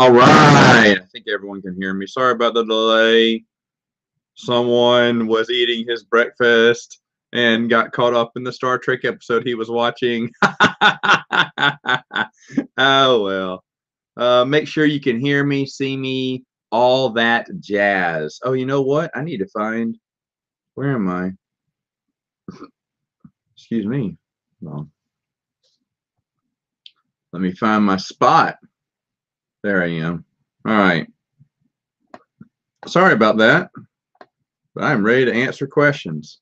All right. I think everyone can hear me. Sorry about the delay. Someone was eating his breakfast and got caught up in the Star Trek episode he was watching. Oh, well. Make sure you can hear me, see me, all that jazz. Oh, you know what? I need to find. Where am I? Excuse me. Well, let me find my spot. There I am. All right. Sorry about that, but I'm ready to answer questions.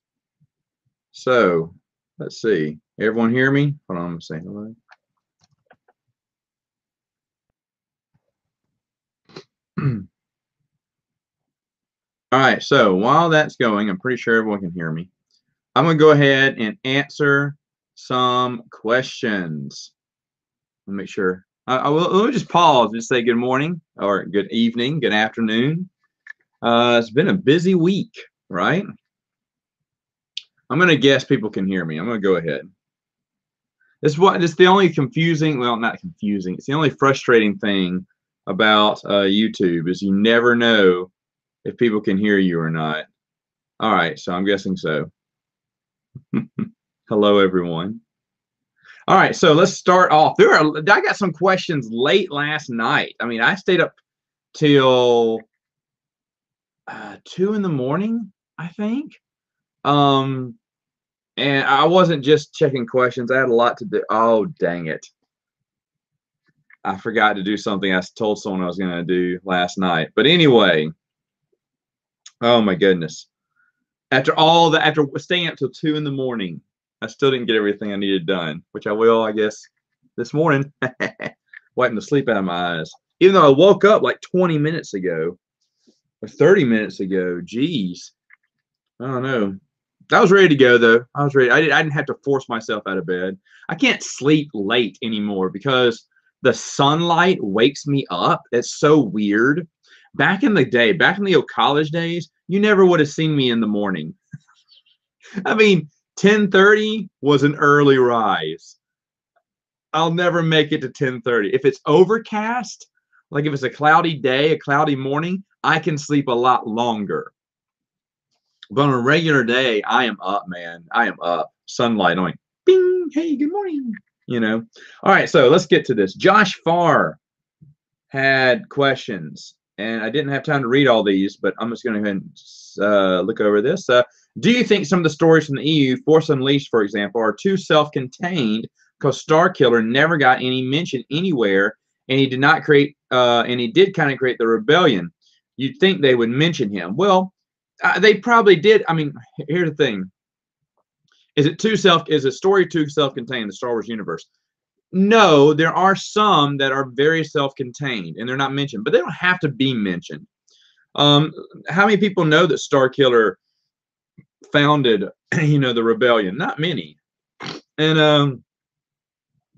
So, let's see. Everyone hear me? Hold on, I'm going to say hello. All right, so while that's going, I'm pretty sure everyone can hear me. I'm going to go ahead and answer some questions. Let me make sure. Let me just pause and say good morning or good evening, good afternoon. It's been a busy week, right? I'm going to guess people can hear me. I'm going to go ahead. This is the only confusing, well, not confusing. It's the only frustrating thing about YouTube is you never know if people can hear you or not. All right, so I'm guessing so. Hello, everyone. All right, so let's start off. I got some questions late last night. I mean, I stayed up till 2 in the morning, I think. And I wasn't just checking questions. I had a lot to do. Oh, dang it. I forgot to do something I told someone I was going to do last night. But anyway, oh my goodness. After staying up till 2 in the morning, I still didn't get everything I needed done, which I will, I guess, this morning. Wiping the sleep out of my eyes. Even though I woke up like 20 minutes ago or 30 minutes ago. Geez. I don't know. I was ready to go, though. I was ready. I didn't have to force myself out of bed. I can't sleep late anymore because the sunlight wakes me up. It's so weird. Back in the day, back in the old college days, you never would have seen me in the morning. I mean, 10:30 was an early rise. I'll never make it to 10:30. If it's overcast, like if it's a cloudy day, a cloudy morning, I can sleep a lot longer. But on a regular day, I am up, man. I am up. Sunlight on. Bing. Hey, good morning. You know. All right, so let's get to this. Josh Farr had questions, and I didn't have time to read all these, but I'm just going to go ahead and look over this. Do you think some of the stories from the EU, Force Unleashed, for example, are too self-contained because Starkiller never got any mention anywhere, and he did not create, and he did kind of create the rebellion? You'd think they would mention him. Well, they probably did. I mean, here's the thing: is a story too self-contained in the Star Wars universe? No, there are some that are very self-contained and they're not mentioned, but they don't have to be mentioned. How many people know that Starkiller founded, the rebellion? Not many, and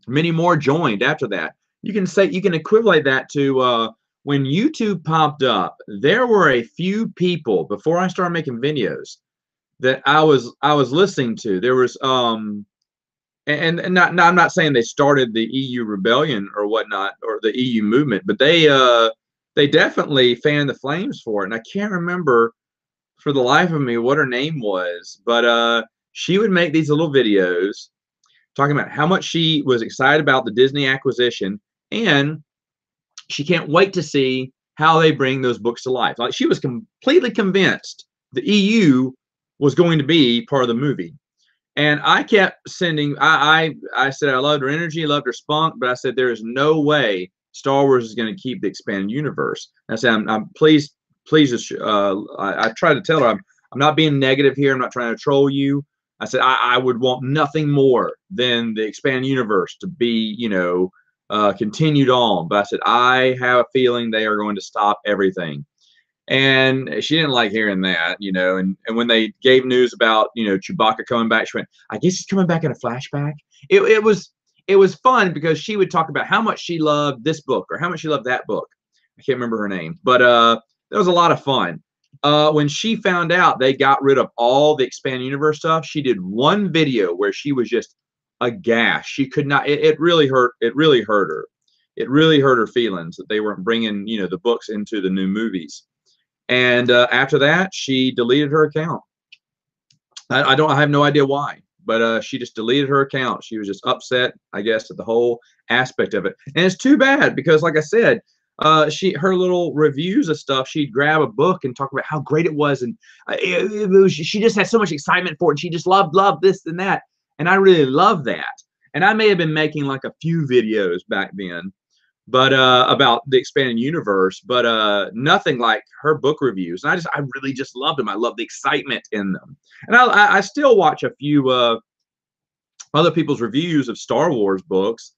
many more joined after that. You can equivalent that to when YouTube popped up. There were a few people before I started making videos that I was listening to. There was and I'm not saying they started the EU rebellion or whatnot or the EU movement, but they definitely fanned the flames for it. And I can't remember for the life of me what her name was, but she would make these little videos talking about how much she was excited about the Disney acquisition, and she can't wait to see how they bring those books to life. Like, she was completely convinced the EU was going to be part of the movie. And I kept sending, I said I loved her energy, loved her spunk, but I said there is no way Star Wars is going to keep the expanded universe. And I said, I'm please just, I tried to tell her, I'm not being negative here. I'm not trying to troll you. I said, I would want nothing more than the expanded universe to be, continued on. But I said, I have a feeling they are going to stop everything. And she didn't like hearing that, and when they gave news about, Chewbacca coming back, she went, I guess he's coming back in a flashback. It was fun because she would talk about how much she loved this book or how much she loved that book. I can't remember her name, but that was a lot of fun. When she found out they got rid of all the expanded universe stuff, she did one video where she was just aghast. She could not, it really hurt her. it really hurt her feelings that they weren't bringing, you know, the books into the new movies. And after that, she deleted her account. I have no idea why, but she just deleted her account. She was just upset, I guess, at the whole aspect of it. And it's too bad because, like I said, her little reviews of stuff, she'd grab a book and talk about how great it was, and she just had so much excitement for it. And she just loved this and that, and I really love that. And I may have been making like a few videos back then, but about the expanded universe, but nothing like her book reviews. And I really just loved them. I love the excitement in them. And I still watch a few other people's reviews of Star Wars books.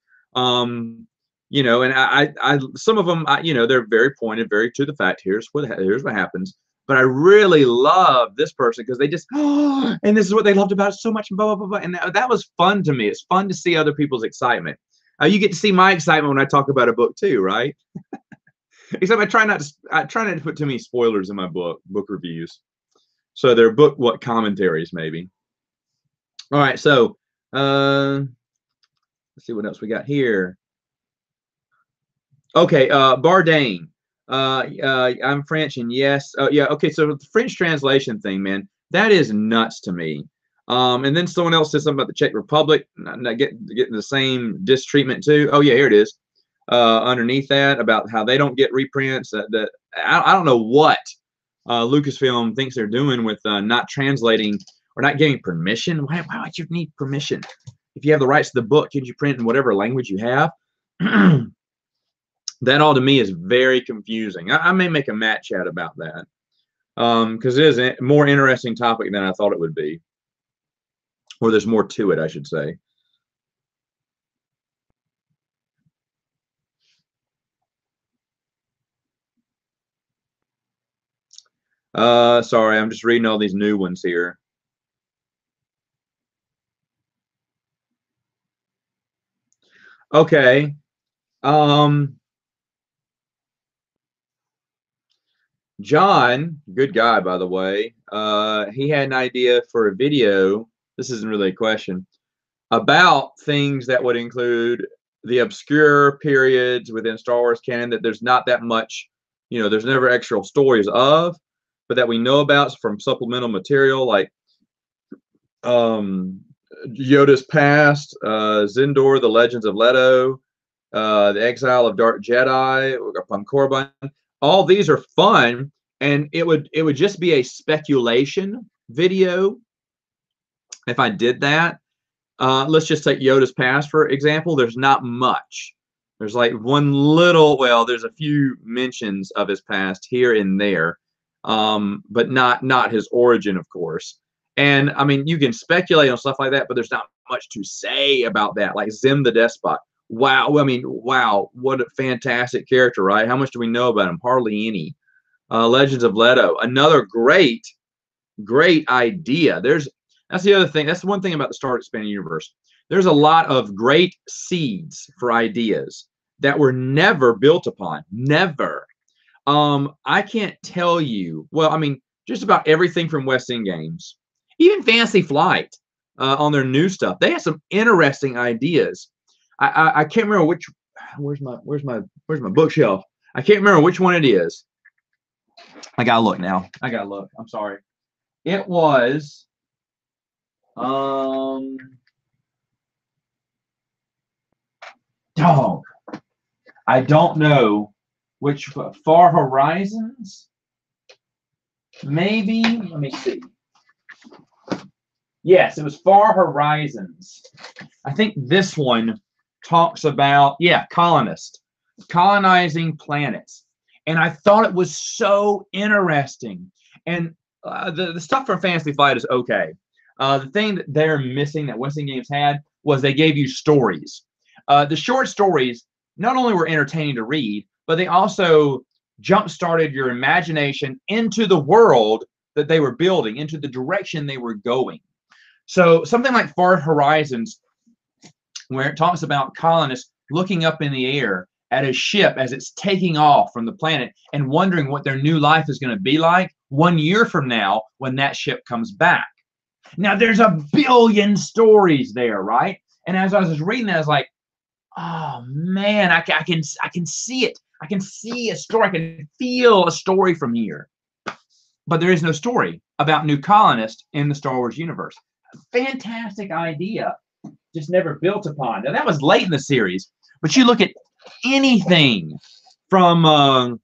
You know, and I some of them, you know, they're very pointed, very to the fact. Here's what happens. But I really love this person because they just, oh, and this is what they loved about it so much, blah, blah, blah, blah. And that was fun to me. It's fun to see other people's excitement. You get to see my excitement when I talk about a book too, right? Except I try not to put too many spoilers in my book reviews. So they're commentaries maybe. All right, so let's see what else we got here. Okay, Bardane. I'm French, and yes, yeah, okay. So the French translation thing, man, that is nuts to me. And then someone else said something about the Czech Republic not getting the same distreatment too. Oh yeah, here it is. Underneath that about how they don't get reprints. I don't know what Lucasfilm thinks they're doing with not translating or not getting permission. Why would you need permission if you have the rights to the book? Could you print in whatever language you have? That all to me is very confusing. I may make a Matt chat about that because it is a more interesting topic than I thought it would be. Or there's more to it, I should say. Sorry, I'm just reading all these new ones here. Okay. John, good guy, by the way. He had an idea for a video. This isn't really a question about things that would include the obscure periods within Star Wars canon that there's not that much, you know, there's never actual stories of, but that we know about from supplemental material like Yoda's Past, Zendor, The Legends of Leto, The Exile of Dark Jedi, upon Korriban. All these are fun, and it would just be a speculation video if I did that. Let's just take Yoda's Past for example. There's not much. There's like one little, well, there's a few mentions of his past here and there, but not his origin, of course. And I mean, you can speculate on stuff like that, but there's not much to say about that. Like Zim the Despot. Wow. I mean, wow, what a fantastic character, right? How much do we know about him? Hardly any. Legends of Leto, another great idea. That's the other thing. That's one thing about the Star Wars Expanded Universe. There's a lot of great seeds for ideas that were never built upon. Never. I can't tell you. Well, I mean, just about everything from West End Games, even Fantasy Flight, on their new stuff. They have some interesting ideas. I can't remember which. Where's my bookshelf? I can't remember which one it is. I gotta look now. I gotta look. I'm sorry. It was. Dog. I don't know which. Far Horizons. Maybe. Let me see. Yes, it was Far Horizons. I think this one talks about, yeah, colonizing planets. And I thought it was so interesting. And the stuff from Fantasy Flight is okay. The thing that they're missing that West End Games had was they gave you stories. The short stories not only were entertaining to read, but they also jump-started your imagination into the world that they were building, into the direction they were going. So something like Far Horizons, where it talks about colonists looking up in the air at a ship as it's taking off from the planet and wondering what their new life is going to be like 1 year from now when that ship comes back. Now, there's a billion stories there, right? And as I was reading that, I was like, Oh man, I can see it. I can see a story. I can feel a story from here. But there is no story about new colonists in the Star Wars universe. Fantastic idea, just never built upon. Now that was late in the series, but you look at anything from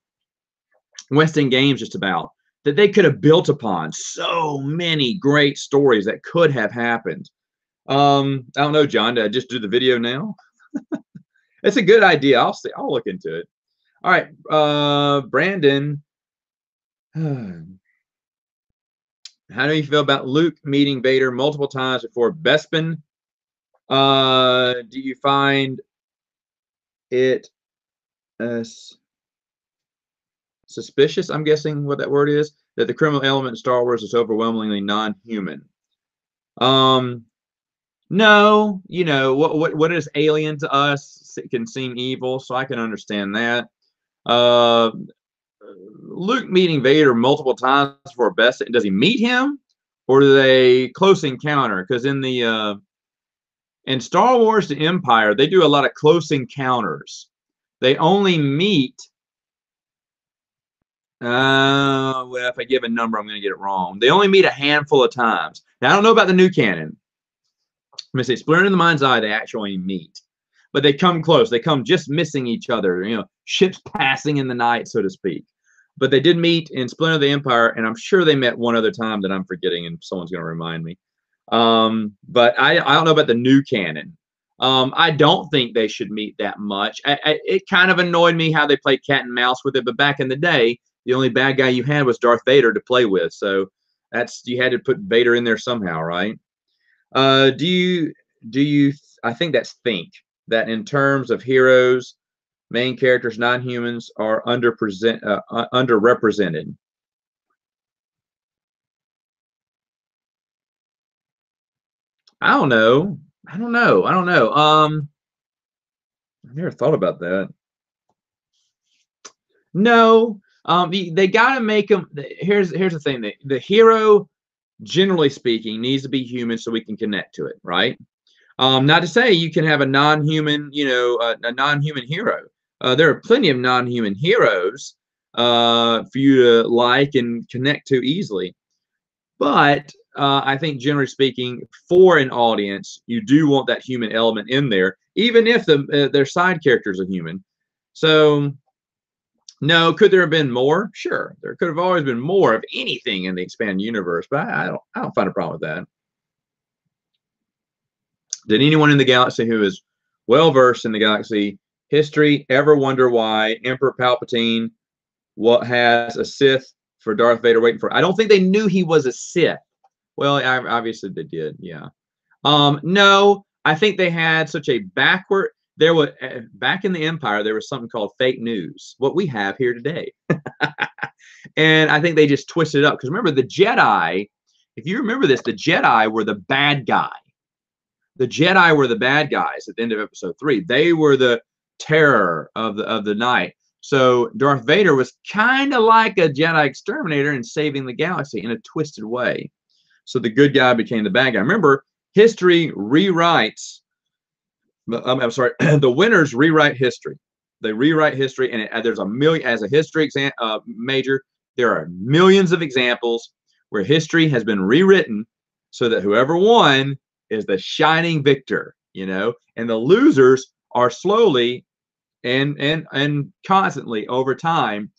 West End Games, just about that they could have built upon. So many great stories that could have happened. I don't know, John. Did I just do the video now? It's a good idea. I'll see. I'll look into it. All right, Brandon. How do you feel about Luke meeting Vader multiple times before Bespin? Do you find it suspicious? I'm guessing what that word is, that the criminal element in Star Wars is overwhelmingly non-human. No, you know what is alien to us can seem evil, so I can understand that. Luke meeting Vader multiple times before Bespin. Does he meet him, or do they close encounter? Because in the in Star Wars: The Empire, they do a lot of close encounters. They only meet. Well, if I give a number, I'm going to get it wrong. They only meet a handful of times. Now, I don't know about the new canon. I'm going to say, Splinter in the Mind's Eye, they actually meet, but they come close. They come just missing each other. You know, ships passing in the night, so to speak. But they did meet in Splinter of the Empire, and I'm sure they met one other time that I'm forgetting, and someone's going to remind me. But I don't know about the new canon. I don't think they should meet that much. It kind of annoyed me how they played cat and mouse with it, but back in the day, the only bad guy you had was Darth Vader to play with, so you had to put Vader in there somehow, right? Do you I think that's think that in terms of heroes, main characters, non-humans are underrepresented. I don't know. I don't know. I don't know. I never thought about that. No. They got to make them. Here's the thing. The hero, generally speaking, needs to be human so we can connect to it, right? Not to say you can have a non-human, a non-human hero. There are plenty of non-human heroes for you to like and connect to easily. But I think, generally speaking, for an audience, you do want that human element in there, even if their side characters are human. So, no, could there have been more? Sure, there could have always been more of anything in the expanded universe, but I don't find a problem with that. Did anyone in the galaxy who is well versed in the galaxy history ever wonder why Emperor Palpatine has a Sith for Darth Vader waiting for? I don't think they knew he was a Sith. Well, obviously they did, yeah. No, I think they had such a backward. There was back in the Empire, there was something called fake news, what we have here today, and I think they just twisted it up. Because remember, the Jedi, if you remember this, the Jedi were the bad guy. The Jedi were the bad guys at the end of Episode 3. They were the terror of the night. So Darth Vader was kind of like a Jedi exterminator and saving the galaxy in a twisted way. So the good guy became the bad guy. Remember, history rewrites. I'm sorry, the winners rewrite history. They rewrite history, and there's a million. As a history major, there are millions of examples where history has been rewritten so that whoever won is the shining victor. And the losers are slowly and constantly over time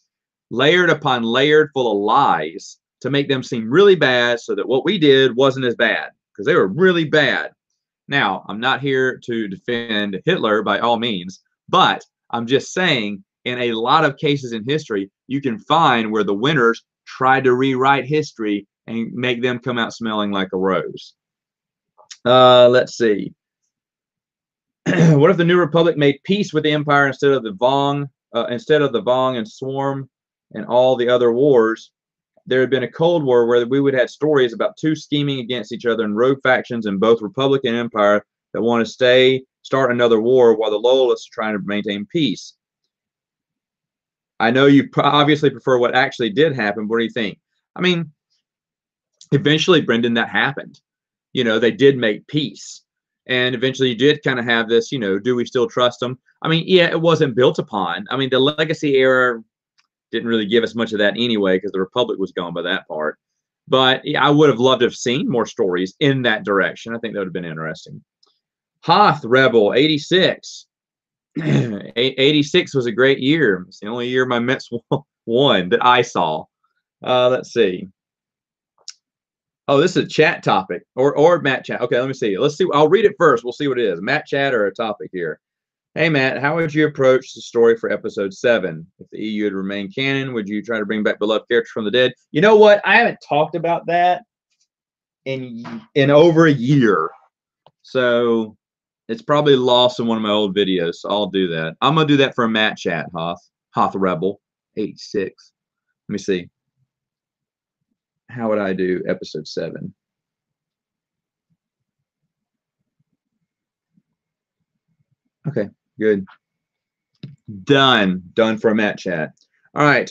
layered upon layered full of lies to make them seem really bad, so that what we did wasn't as bad, because they were really bad. Now, I'm not here to defend Hitler by all means, but I'm just saying, in a lot of cases in history, you can find where the winners tried to rewrite history and make them come out smelling like a rose. Let's see. What if the New Republic made peace with the Empire instead of the Vong and Swarm and all the other wars? There had been a Cold War where we would have stories about two scheming against each other and rogue factions in both Republic and Empire that want to start another war while the Loyalists are trying to maintain peace. I know you obviously prefer what actually did happen. What do you think? I mean, eventually, Brendan, that happened. They did make peace. And eventually you did kind of have this, do we still trust them? I mean, yeah, it wasn't built upon. I mean, the legacy era didn't really give us much of that anyway because the Republic was gone by that part. But yeah, I would have loved to have seen more stories in that direction. I think that would have been interesting. Hoth Rebel 86. 86 was a great year. It's the only year my Mets won that I saw. Let's see. Oh, this is a chat topic or Matt chat. Okay, let me see. Let's see. I'll read it first. We'll see what it is. Matt chat or a topic here. Hey, Matt, how would you approach the story for episode 7? If the EU had remained canon, would you try to bring back beloved characters from the dead? You know what? I haven't talked about that in over a year. So it's probably lost in one of my old videos. So I'll do that. I'm going to do that for a Matt chat, Hoth Rebel 86. Let me see. How would I do episode 7? Okay, good. Done for a Matt chat. All right.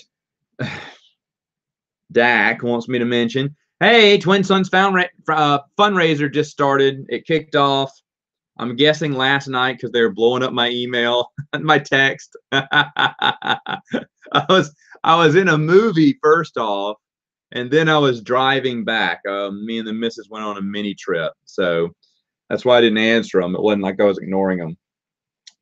Dak wants me to mention, hey, Twin Sons fundraiser just started. It kicked off, I'm guessing last night because they were blowing up my email, my text. I was in a movie first off, and then I was driving back. Me and the missus went on a mini trip, so that's why I didn't answer them. It wasn't like I was ignoring them,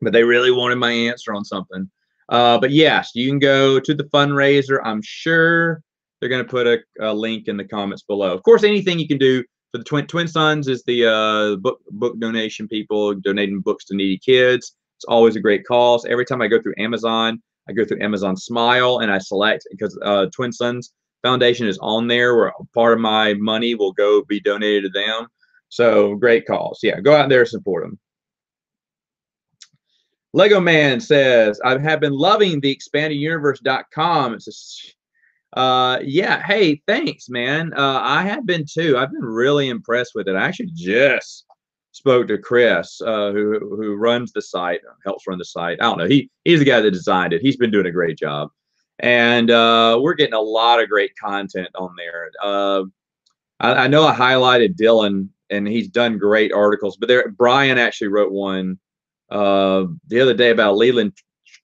but they really wanted my answer on something. But yes, you can go to the fundraiser. I'm sure they're going to put a link in the comments below. Of course, anything you can do for the Twin Sons is the book donation, people donating books to needy kids. It's always a great cause. Every time I go through Amazon, I go through Amazon Smile and I select, because Twin Sons Foundation is on there, where part of my money will go be donated to them. So great cause. Yeah, go out there and support them. Lego Man says, I have been loving the expandeduniverse.com. It's yeah, hey, thanks, man. I have been too. I've been really impressed with it. I actually just spoke to Chris, who runs the site, helps run the site. I don't know. He's the guy that designed it. He's been doing a great job. And we're getting a lot of great content on there. I know I highlighted Dylan, and he's done great articles, but Brian actually wrote one the other day about Leland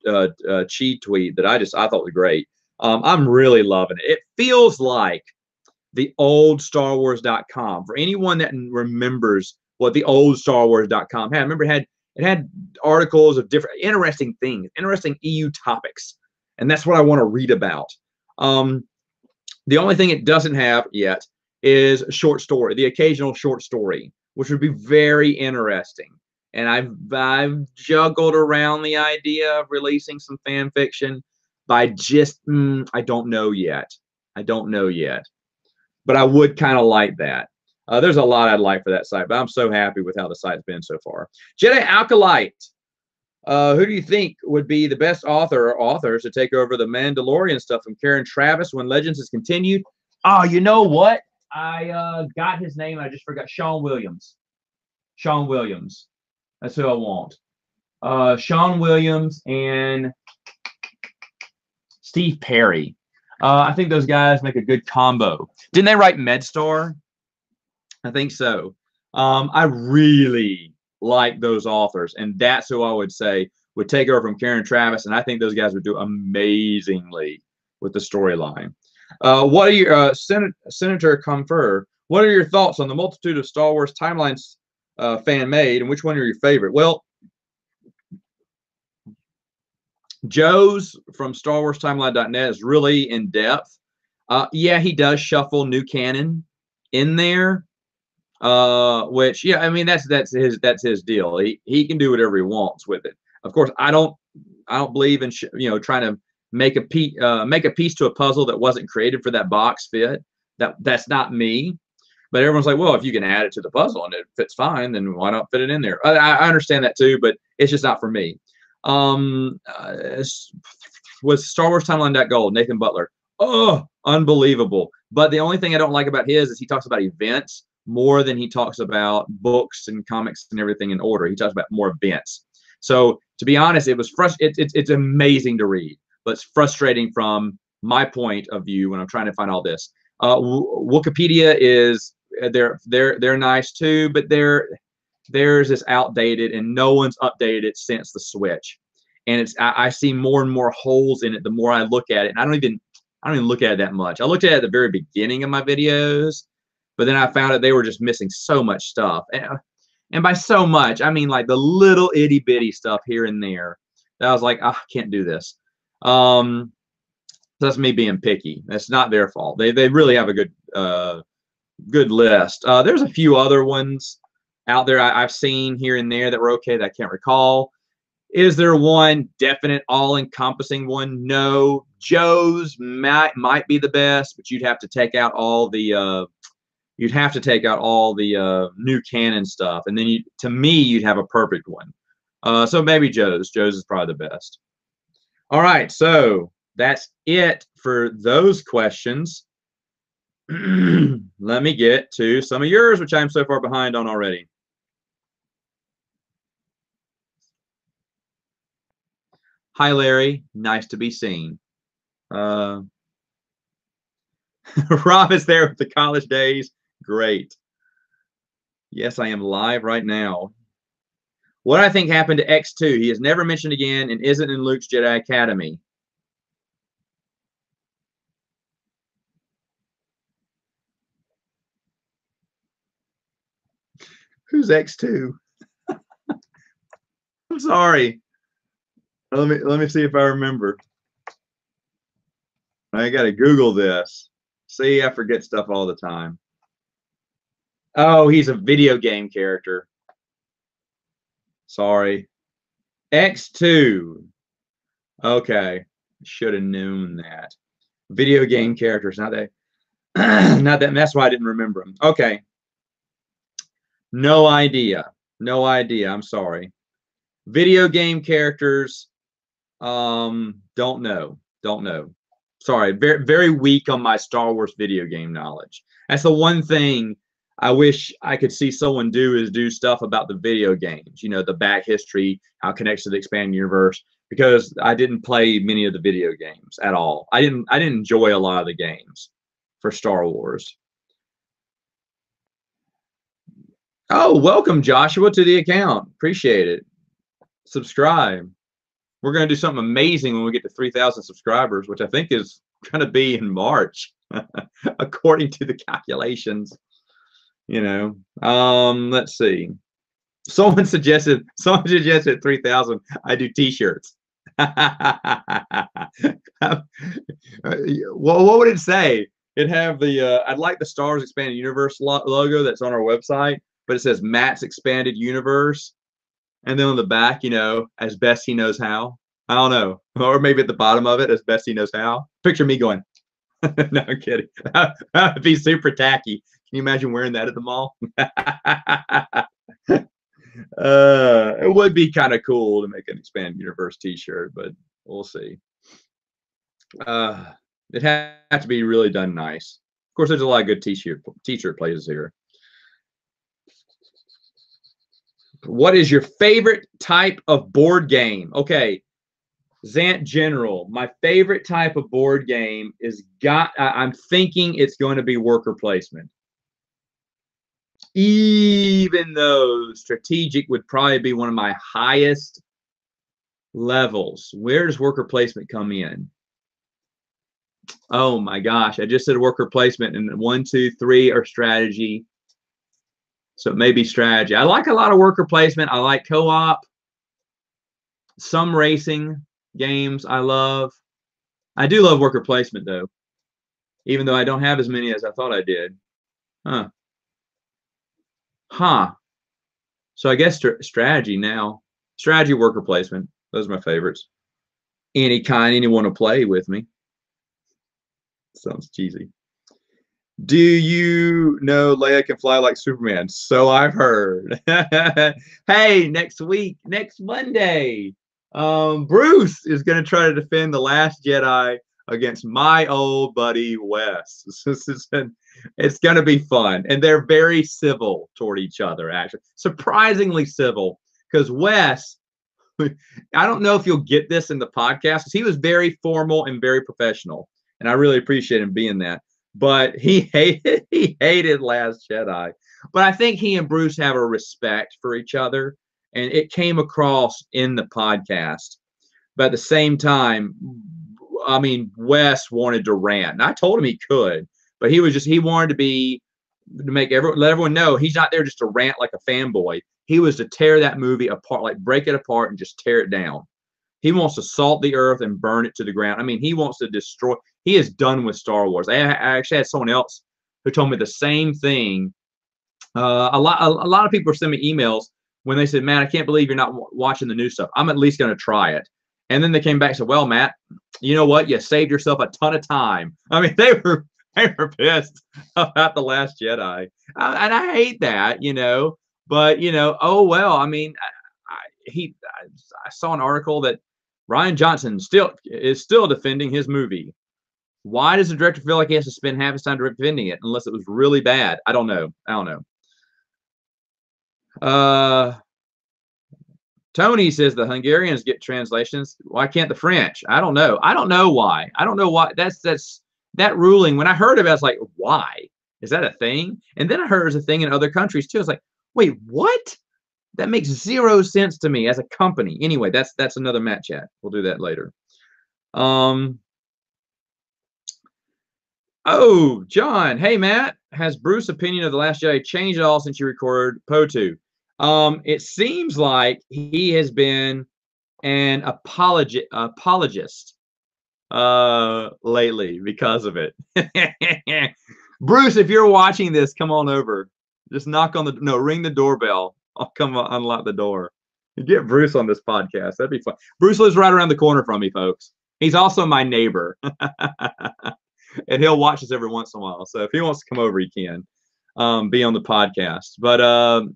Chi tweet that I thought was great. I'm really loving it. It feels like the old StarWars.com. For anyone that remembers what the old StarWars.com had, remember it had articles of different interesting things, interesting EU topics, and that's what I want to read about. The only thing it doesn't have yet is a short story, the occasional short story, which would be very interesting. And I've juggled around the idea of releasing some fan fiction, but I don't know yet. I don't know yet. But I would kind of like that. There's a lot I'd like for that site, but I'm so happy with how the site's been so far. Jedi Alkalite. Who do you think would be the best author or authors to take over the Mandalorian stuff from Karen Traviss when Legends is continued? Oh, you know what? I got his name. I just forgot. Sean Williams. Sean Williams. That's who I want. Sean Williams and Steve Perry. I think those guys make a good combo. Didn't they write MedStar? I think so. I really like those authors, and that's who I would say would take over from Karen Traviss, and I think those guys would do amazingly with the storyline. What are your Senator Comfer? What are your thoughts on the multitude of Star Wars timelines fan made, and which one are your favorite? Well, Joe's from StarWarsTimeline.net is really in depth. Yeah, he does shuffle new canon in there, which, yeah, I mean that's his deal. He can do whatever he wants with it. Of course, I don't believe in trying to make a piece to a puzzle that wasn't created for that box fit. That's not me. But everyone's like, well, if you can add it to the puzzle and it fits fine, then why not fit it in there? I understand that too, but it's just not for me. Was Star Wars Timeline.gold, Nathan Butler. Oh, unbelievable. But the only thing I don't like about his is he talks about events more than he talks about books and comics and everything in order. He talks about more events. So to be honest, it was it's amazing to read, but it's frustrating from my point of view when I'm trying to find all this. Wikipedia is they're nice too, but theirs is outdated and no one's updated it since the Switch. And I see more and more holes in it the more I look at it. And I don't even look at it that much. I looked at it at the very beginning of my videos, but then I found out they were just missing so much stuff. And by so much, I mean like the little itty bitty stuff here and there that I was like, oh, I can't do this. That's me being picky. That's not their fault. They really have a good list. There's a few other ones out there I've seen here and there that were okay that I can't recall. Is there one definite all-encompassing one? No. Joe's might be the best, but you'd have to take out all the new canon stuff, and then to me you'd have a perfect one. So maybe Joe's. Joe's is probably the best. All right, so that's it for those questions. Let me get to some of yours, which I'm so far behind on already. Hi, Larry. Nice to be seen. Rob is there with the college days. Great. Yes, I am live right now. What I think happened to X2? He is never mentioned again and isn't in Luke's Jedi Academy. Who's X2? I'm sorry. Let me see if I remember. I got to Google this. See, I forget stuff all the time. Oh, he's a video game character. Sorry. X2. Okay. Should have known that. Video game characters, not that. Not that. That's why I didn't remember him. Okay. No idea. No idea. I'm sorry. Video game characters. Don't know. Don't know. Sorry. Very, very weak on my Star Wars video game knowledge. That's the one thing I wish I could see someone do stuff about the video games, you know, the back history, how it connects to the expanded universe, because I didn't play many of the video games at all. I didn't enjoy a lot of the games for Star Wars. Oh, welcome Joshua to the account. Appreciate it. Subscribe. We're going to do something amazing when we get to 3,000 subscribers, which I think is going to be in March, according to the calculations. You know, let's see. Someone suggested 3,000. I do T-shirts. Well, what would it say? It'd have the I'd like the Star Wars Expanded Universe logo that's on our website, but it says Matt's Expanded Universe, and then on the back, you know, as best he knows how. I don't know, or maybe at the bottom of it, as best he knows how. Picture me going. No, I'm kidding. That'd be super tacky. Can you imagine wearing that at the mall? It would be kind of cool to make an Expanded Universe T-shirt, but we'll see. It has to be really done nice. Of course, there's a lot of good T-shirt places here. What is your favorite type of board game? Okay, Zant General, my favorite type of board game I'm thinking it's going to be worker placement. Even though strategic would probably be one of my highest levels. Where does worker placement come in? Oh my gosh, I just said worker placement, and 1, 2, 3 are strategy. So it may be strategy. I like a lot of worker placement. I like co-op. Some racing games I love. I do love worker placement though, even though I don't have as many as I thought I did. So I guess strategy now. Strategy, worker placement. Those are my favorites. Anyone to play with me. Sounds cheesy. Do you know Leia can fly like Superman? So I've heard. Hey, next Monday, Bruce is going to try to defend The Last Jedi against my old buddy Wes. It's going to be fun, and they're very civil toward each other. Actually, surprisingly civil, because Wes. I don't know if you'll get this in the podcast, because he was very formal and very professional, and I really appreciate him being that. But he hated Last Jedi. But I think he and Bruce have a respect for each other, and it came across in the podcast. But at the same time, I mean, Wes wanted to rant. And I told him he could, but he wanted to be to let everyone know he's not there just to rant like a fanboy. He was to tear that movie apart, like break it apart and just tear it down. He wants to salt the earth and burn it to the ground. I mean, he wants to destroy. He is done with Star Wars. I actually had someone else who told me the same thing. A lot of people are sending me emails when they said, "Man, I can't believe you're not watching the new stuff. I'm at least going to try it." And then they came back and said, "Well, Matt, you know what? You saved yourself a ton of time." I mean, they were pissed about The Last Jedi, and I hate that, But oh well. I mean, I saw an article that Rian Johnson is still defending his movie. Why does the director feel like he has to spend half his time defending it unless it was really bad? I don't know. Tony says the Hungarians get translations. Why can't the French? I don't know. I don't know why. That's that ruling. When I heard of it, I was like, why? Is that a thing? And then I heard it was a thing in other countries too. I was like, wait, what? That makes zero sense to me as a company. Anyway, that's another Matt chat. We'll do that later. Oh, John. Hey, Matt. Has Bruce's opinion of The Last Jedi changed at all since you recorded Poe 2? It seems like he has been an apologist lately because of it. Bruce, if you're watching this, come on over. Just ring the doorbell. I'll come unlock the door. Get Bruce on this podcast. That'd be fun. Bruce lives right around the corner from me, folks. He's also my neighbor. And he'll watch us every once in a while. So if he wants to come over, he can be on the podcast. But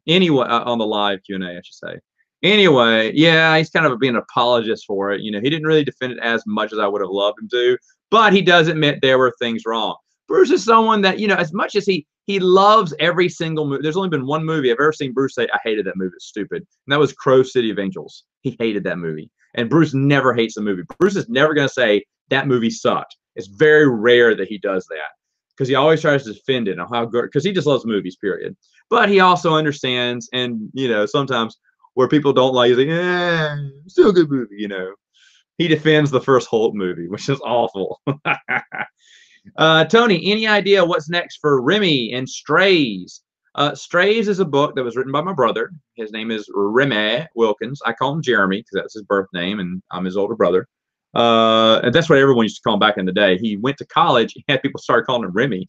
anyway, on the live Q&A, I should say. Anyway, yeah, he's kind of being an apologist for it. He didn't really defend it as much as I would have loved him to, but he does admit there were things wrong. Bruce is someone that, as much as he loves every single movie. There's only been one movie I've ever seen Bruce say, I hated that movie. It's stupid. And that was Crow City of Angels. He hated that movie. And Bruce never hates a movie. Bruce is never going to say that movie sucked. It's very rare that he does that because he always tries to defend it on how good, because he just loves movies, period. But he also understands, and, sometimes where people don't like, he's like, still a good movie, He defends the first Hulk movie, which is awful. Tony, any idea what's next for Remy and Strays? Strays is a book that was written by my brother. His name is Remy Wilkins. I call him Jeremy because that's his birth name, and I'm his older brother. And that's what everyone used to call him back in the day. He went to college. He had people start calling him Remy.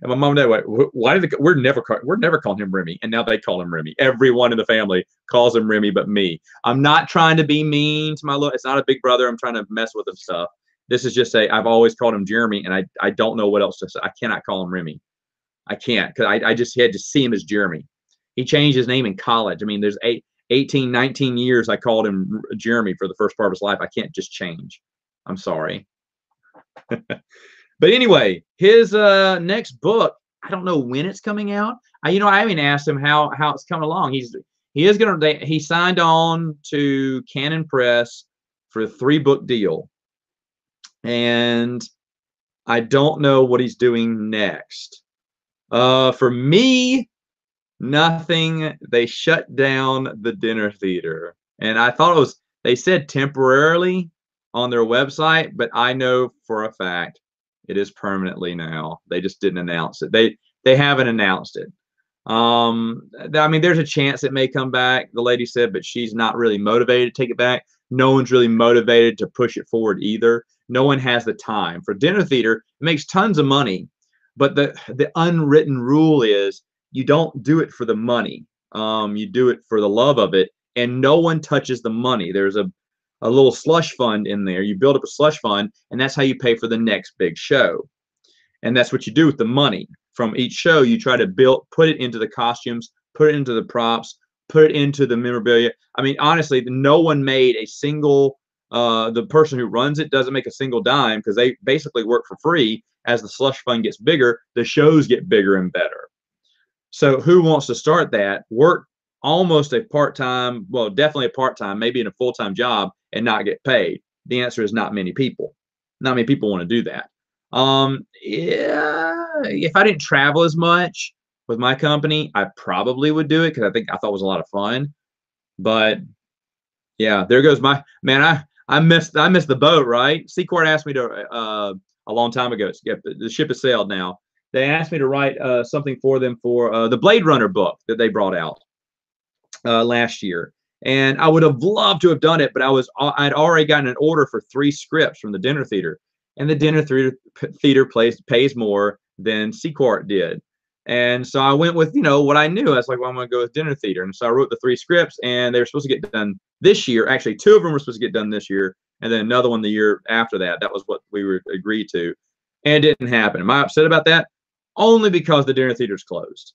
And my mom and dad went, why did we're never calling him Remy. And now they call him Remy. Everyone in the family calls him Remy but me. I'm not trying to be mean to my little, it's not a big brother. I'm trying to mess with him stuff. This is just I've always called him Jeremy, and I don't know what else to say. I cannot call him Remy. I can't, because I just had to see him as Jeremy. He changed his name in college. I mean, there's 18, 19 years I called him Jeremy for the first part of his life. I can't just change. I'm sorry. But anyway, his next book, I don't know when it's coming out. I haven't asked him how it's coming along. He signed on to Canon Press for a 3-book deal. And I don't know what he's doing next. For me, nothing. They shut down the dinner theater. And I thought they said temporarily on their website, but I know for a fact it is permanently now. They just didn't announce it. They haven't announced it. I mean, there's a chance it may come back, the lady said, but she's not really motivated to take it back. No one's really motivated to push it forward either. No one has the time. For dinner theater, it makes tons of money, but the unwritten rule is you don't do it for the money. You do it for the love of it, and no one touches the money. There's a little slush fund in there. You build up a slush fund, and that's how you pay for the next big show. And that's what you do with the money. From each show, you try to put it into the costumes, put it into the props, put it into the memorabilia. I mean, honestly, no one made a single, the person who runs it doesn't make a single dime because they basically work for free. As the slush fund gets bigger, the shows get bigger and better. So who wants to start that, work almost a part-time, well, definitely a part-time, maybe in a full-time job and not get paid? The answer is not many people. Not many people want to do that. Yeah, if I didn't travel as much, with my company, I probably would do it because I thought it was a lot of fun. But yeah, there goes my man. I missed the boat, right? Sequart asked me to a long time ago. The ship has sailed now. They asked me to write something for them for the Blade Runner book that they brought out last year, and I would have loved to have done it, but I'd already gotten an order for 3 scripts from the dinner theater, and the dinner theater pays more than Sequart did. And so I went with, what I knew. I was like, well, I'm going to go with dinner theater. And so I wrote the 3 scripts, and they were supposed to get done this year. Actually, 2 of them were supposed to get done this year, and then another one the year after that. That was what we were agreed to, and it didn't happen. Am I upset about that? Only because the dinner theater's closed.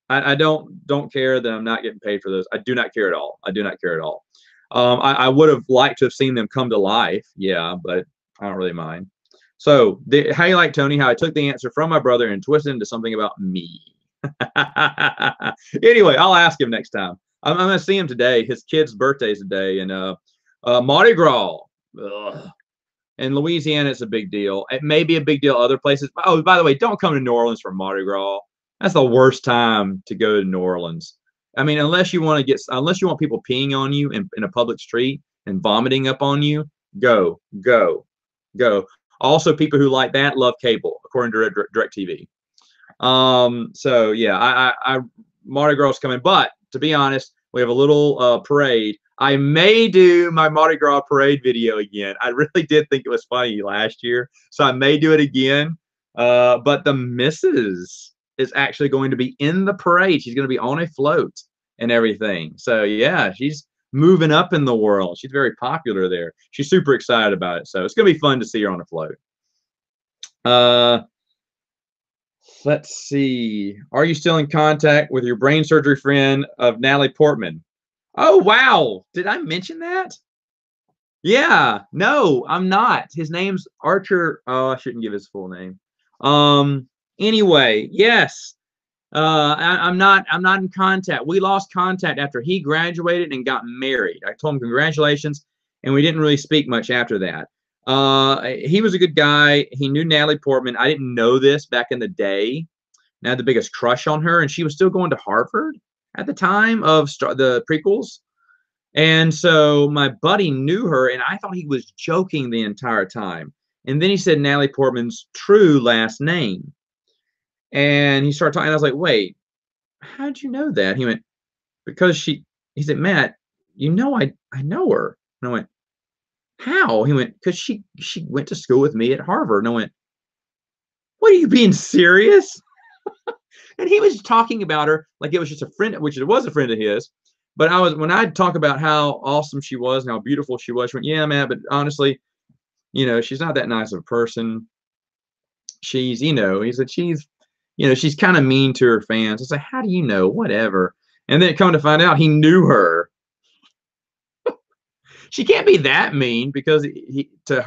I don't care that I'm not getting paid for those. I do not care at all. I do not care at all. I would have liked to have seen them come to life. Yeah, but I don't really mind. So, how you like, Tony, how I took the answer from my brother and twisted into something about me. Anyway, I'll ask him next time. I'm going to see him today. His kid's birthday's today, and Mardi Gras. Ugh. In Louisiana, it's a big deal. It may be a big deal other places. Oh, by the way, don't come to New Orleans for Mardi Gras. That's the worst time to go to New Orleans. I mean, unless you want people peeing on you in a public street and vomiting up on you, go. Also, people who like that love cable, according to DirecTV. So yeah, I Mardi Gras is coming, but to be honest, we have a little parade. I may do my Mardi Gras parade video again. I really did think it was funny last year, so I may do it again. But the missus is actually going to be in the parade. She's going to be on a float and everything. So yeah, she's moving up in the world. She's very popular there. She's super excited about it. So it's going to be fun to see her on a float. Let's see. Are you still in contact with your brain surgery friend of Natalie Portman? Oh, wow. Did I mention that? Yeah. No, I'm not. His name's Archer. Oh, I shouldn't give his full name. Anyway, yes. I'm not in contact. We lost contact after he graduated and got married. I told him congratulations, and we didn't really speak much after that. He was a good guy. He knew Natalie Portman. I didn't know this back in the day. I had the biggest crush on her, and she was still going to Harvard at the time of the prequels. And so my buddy knew her, and I thought he was joking the entire time. And then he said Natalie Portman's true last name. And he started talking. And I was like, wait, how'd you know that? He went, because he said, Matt, I know her. And I went, how? He went, because she went to school with me at Harvard. And I went, what, are you being serious? And he was talking about her like it was just a friend, which it was a friend of his. But when I'd talk about how awesome she was and how beautiful she was, she went, yeah, man, but honestly, she's not that nice of a person. He said she's kind of mean to her fans. I said, how do you know? Whatever. And then come to find out he knew her. She can't be that mean because to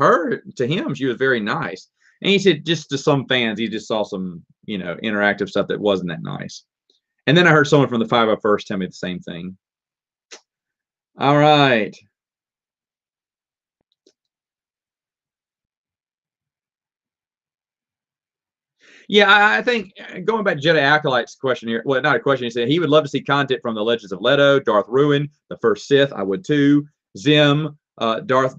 him, she was very nice. And he said just to some fans, he just saw some, interactive stuff that wasn't that nice. And then I heard someone from the 501st tell me the same thing. All right. Yeah, I think going back to Jedi Acolyte's question here, well, not a question. He said he would love to see content from the Legends of Leto, Darth Ruin, the first Sith. I would too. Zim, Darth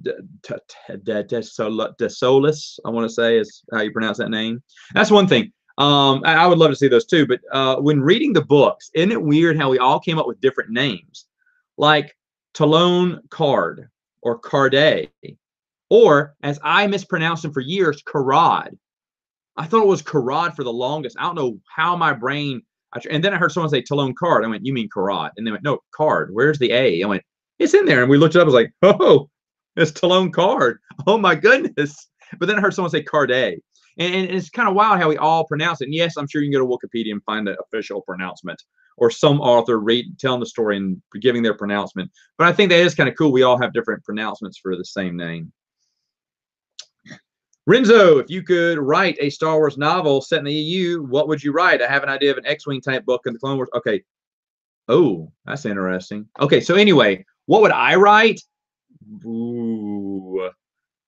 Desolis, I want to say is how you pronounce that name. That's one thing. I would love to see those too. But when reading the books, isn't it weird how we all came up with different names? Like Talon Card or Carde, or as I mispronounced them for years, Karad. I thought it was Karad for the longest. I don't know how my brain. And then I heard someone say Talon Card. I went, you mean Karad? And they went, no, Card. Where's the A? I went, it's in there. And we looked it up. I was like, oh, it's Talon Card. Oh my goodness. But then I heard someone say Carde. And it's kind of wild how we all pronounce it. And yes, I'm sure you can go to Wikipedia and find the official pronouncement, or some author telling the story and giving their pronouncement. But I think that is kind of cool. We all have different pronouncements for the same name. Renzo, if you could write a Star Wars novel set in the EU, what would you write? I have an idea of an X-Wing type book in the Clone Wars. Okay. Oh, that's interesting. Okay, so anyway, what would I write? Ooh,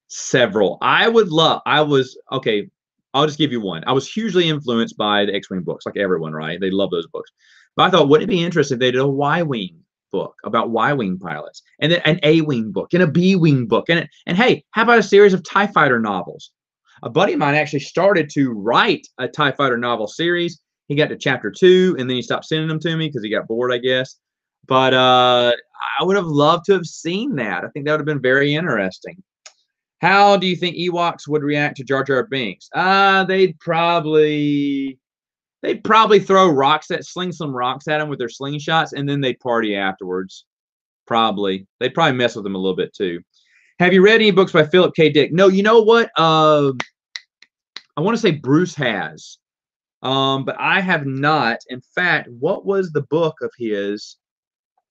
several. Okay. I'll just give you one. I was hugely influenced by the X-Wing books, like everyone, right? They love those books. But I thought, wouldn't it be interesting if they did a Y-Wing book about Y-Wing pilots, and then an A-Wing book, and a B-Wing book, and hey, how about a series of TIE Fighter novels? A buddy of mine actually started to write a TIE Fighter novel series. He got to chapter 2, and then he stopped sending them to me because he got bored, I guess. But I would have loved to have seen that. I think that would have been very interesting. How do you think Ewoks would react to Jar Jar Binks? They'd probably throw rocks sling some rocks at him with their slingshots, and then they'd party afterwards. Probably. They'd probably mess with him a little bit too. Have you read any books by Philip K. Dick? No, you know what? I want to say Bruce has. But I have not. In fact, what was the book of his?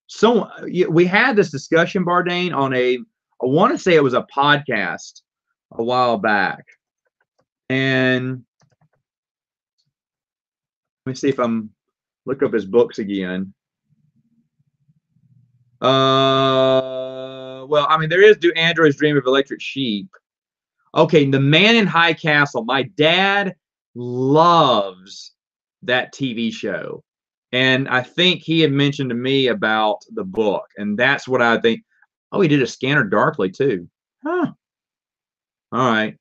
So we had this discussion, Bardane, on I want to say it was a podcast a while back. And let me see if I'm look up his books again. Well, I mean, there is Do Androids Dream of Electric Sheep? Okay, The Man in High Castle. My dad loves that TV show. And I think he had mentioned to me about the book. And that's what I think. Oh, he did a Scanner Darkly too. Huh. All right.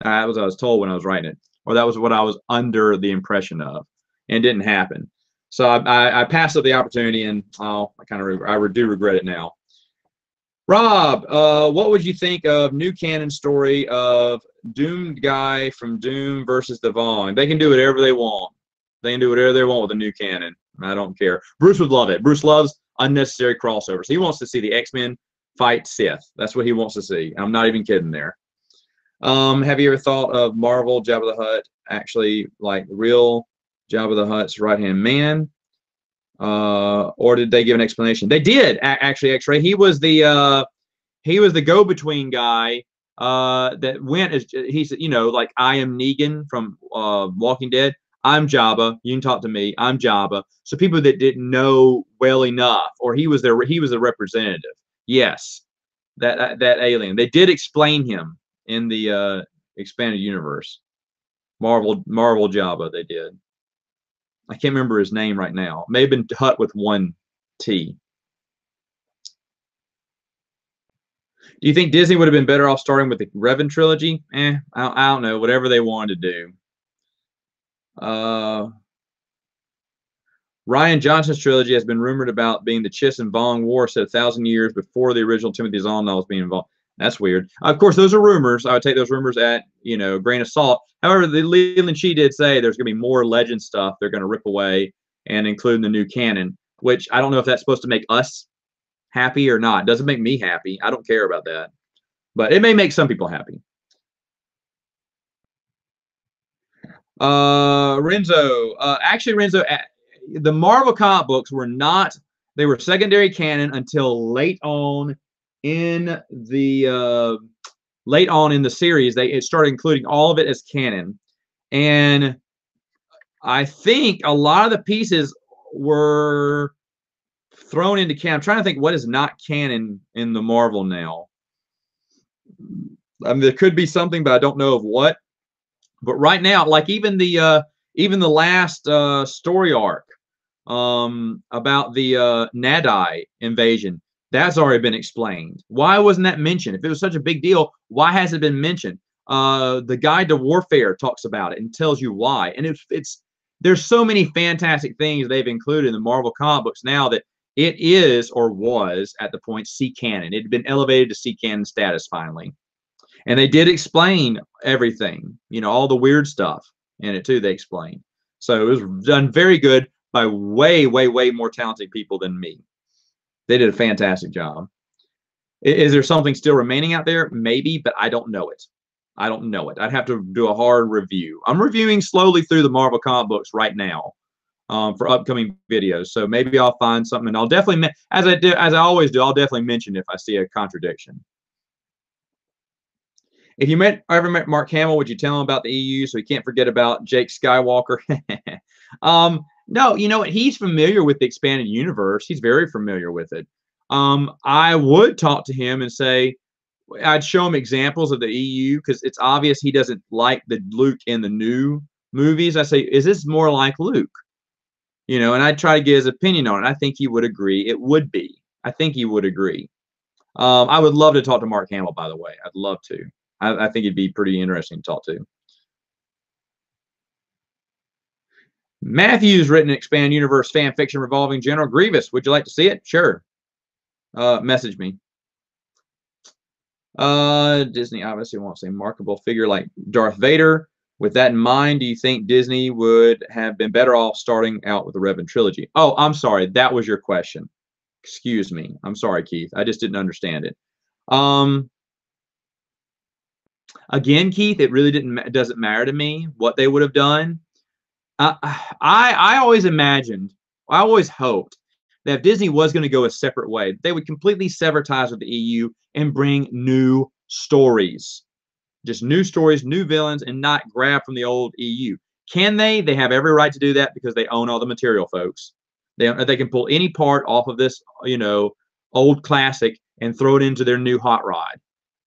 That was what I was told when I was writing it, or that was what I was under the impression of, and it didn't happen. So I passed up the opportunity, and I do regret it now. Rob, what would you think of new canon story of doomed guy from Doom versus the Vaughn? They can do whatever they want. They can do whatever they want with a new canon. I don't care. Bruce would love it. Bruce loves unnecessary crossovers. He wants to see the X-Men fight Sith. That's what he wants to see. I'm not even kidding there. Have you ever thought of Marvel Jabba the Hutt actually like real Jabba the Hutt's right-hand man? Or did they give an explanation? They did actually. X-Ray. He was the go-between guy that went as he said, like I am Negan from Walking Dead. I'm Jabba. You can talk to me. I'm Jabba. So people that didn't know well enough, or he was a representative. Yes, that alien. They did explain him in the expanded universe. Marvel Jabba. They did. I can't remember his name right now. May have been Hutt with one T. Do you think Disney would have been better off starting with the Revan trilogy? I don't know. Whatever they wanted to do. Rian Johnson's trilogy has been rumored about being the Chiss and Vong War set 1,000 years before the original Timothy Zahn novels being involved. That's weird. Of course, those are rumors. I would take those rumors at a grain of salt. However, the Leland Shee did say there's going to be more legend stuff they're going to rip away and include in the new canon, which I don't know if that's supposed to make us happy or not. It doesn't make me happy. I don't care about that, but it may make some people happy. Renzo, the Marvel comic books were not. They were secondary canon until late on in the series. It started including all of it as canon, and I think a lot of the pieces were thrown into canon. I'm trying to think what is not canon in the Marvel now. I mean, there could be something, but I don't know of what. But right now, like even the last story arc about the Nadai invasion, that's already been explained. Why wasn't that mentioned? If it was such a big deal, why has it been mentioned? The Guide to Warfare talks about it and tells you why. And there's so many fantastic things they've included in the Marvel comic books now that it is or was at the point C canon. It had been elevated to C canon status finally. And they did explain everything, all the weird stuff in it too. They explained. So it was done very good by way, way, way more talented people than me. They did a fantastic job. Is there something still remaining out there? Maybe, but I don't know it. I don't know it. I'd have to do a hard review. I'm reviewing slowly through the Marvel comic books right now for upcoming videos. So maybe I'll find something, and I'll definitely, as I always do, I'll definitely mention if I see a contradiction. If you ever met Mark Hamill, would you tell him about the EU so he can't forget about Jake Skywalker? No, you know what? He's familiar with the expanded universe. He's very familiar with it. I would talk to him and say, I'd show him examples of the EU because it's obvious he doesn't like the Luke in the new movies. I say, is this more like Luke? You know, and I'd try to get his opinion on it. I think he would agree. It would be. I think he would agree. I would love to talk to Mark Hamill, by the way. I'd love to. I think it'd be pretty interesting to talk to. Matthew's written an expanded universe fan fiction revolving General Grievous. Would you like to see it? Sure. Message me. Disney obviously wants a markable figure like Darth Vader. With that in mind, do you think Disney would have been better off starting out with the Revan trilogy? Oh, I'm sorry. That was your question. Excuse me. I'm sorry, Keith. I just didn't understand it. Again, Keith, it really doesn't matter to me what they would have done. I always imagined, I always hoped that if Disney was going to go a separate way, they would completely sever ties with the EU and bring new stories. Just new stories, new villains, and not grab from the old EU. Can they? They have every right to do that because they own all the material, folks. They can pull any part off of this, you know, old classic and throw it into their new hot rod.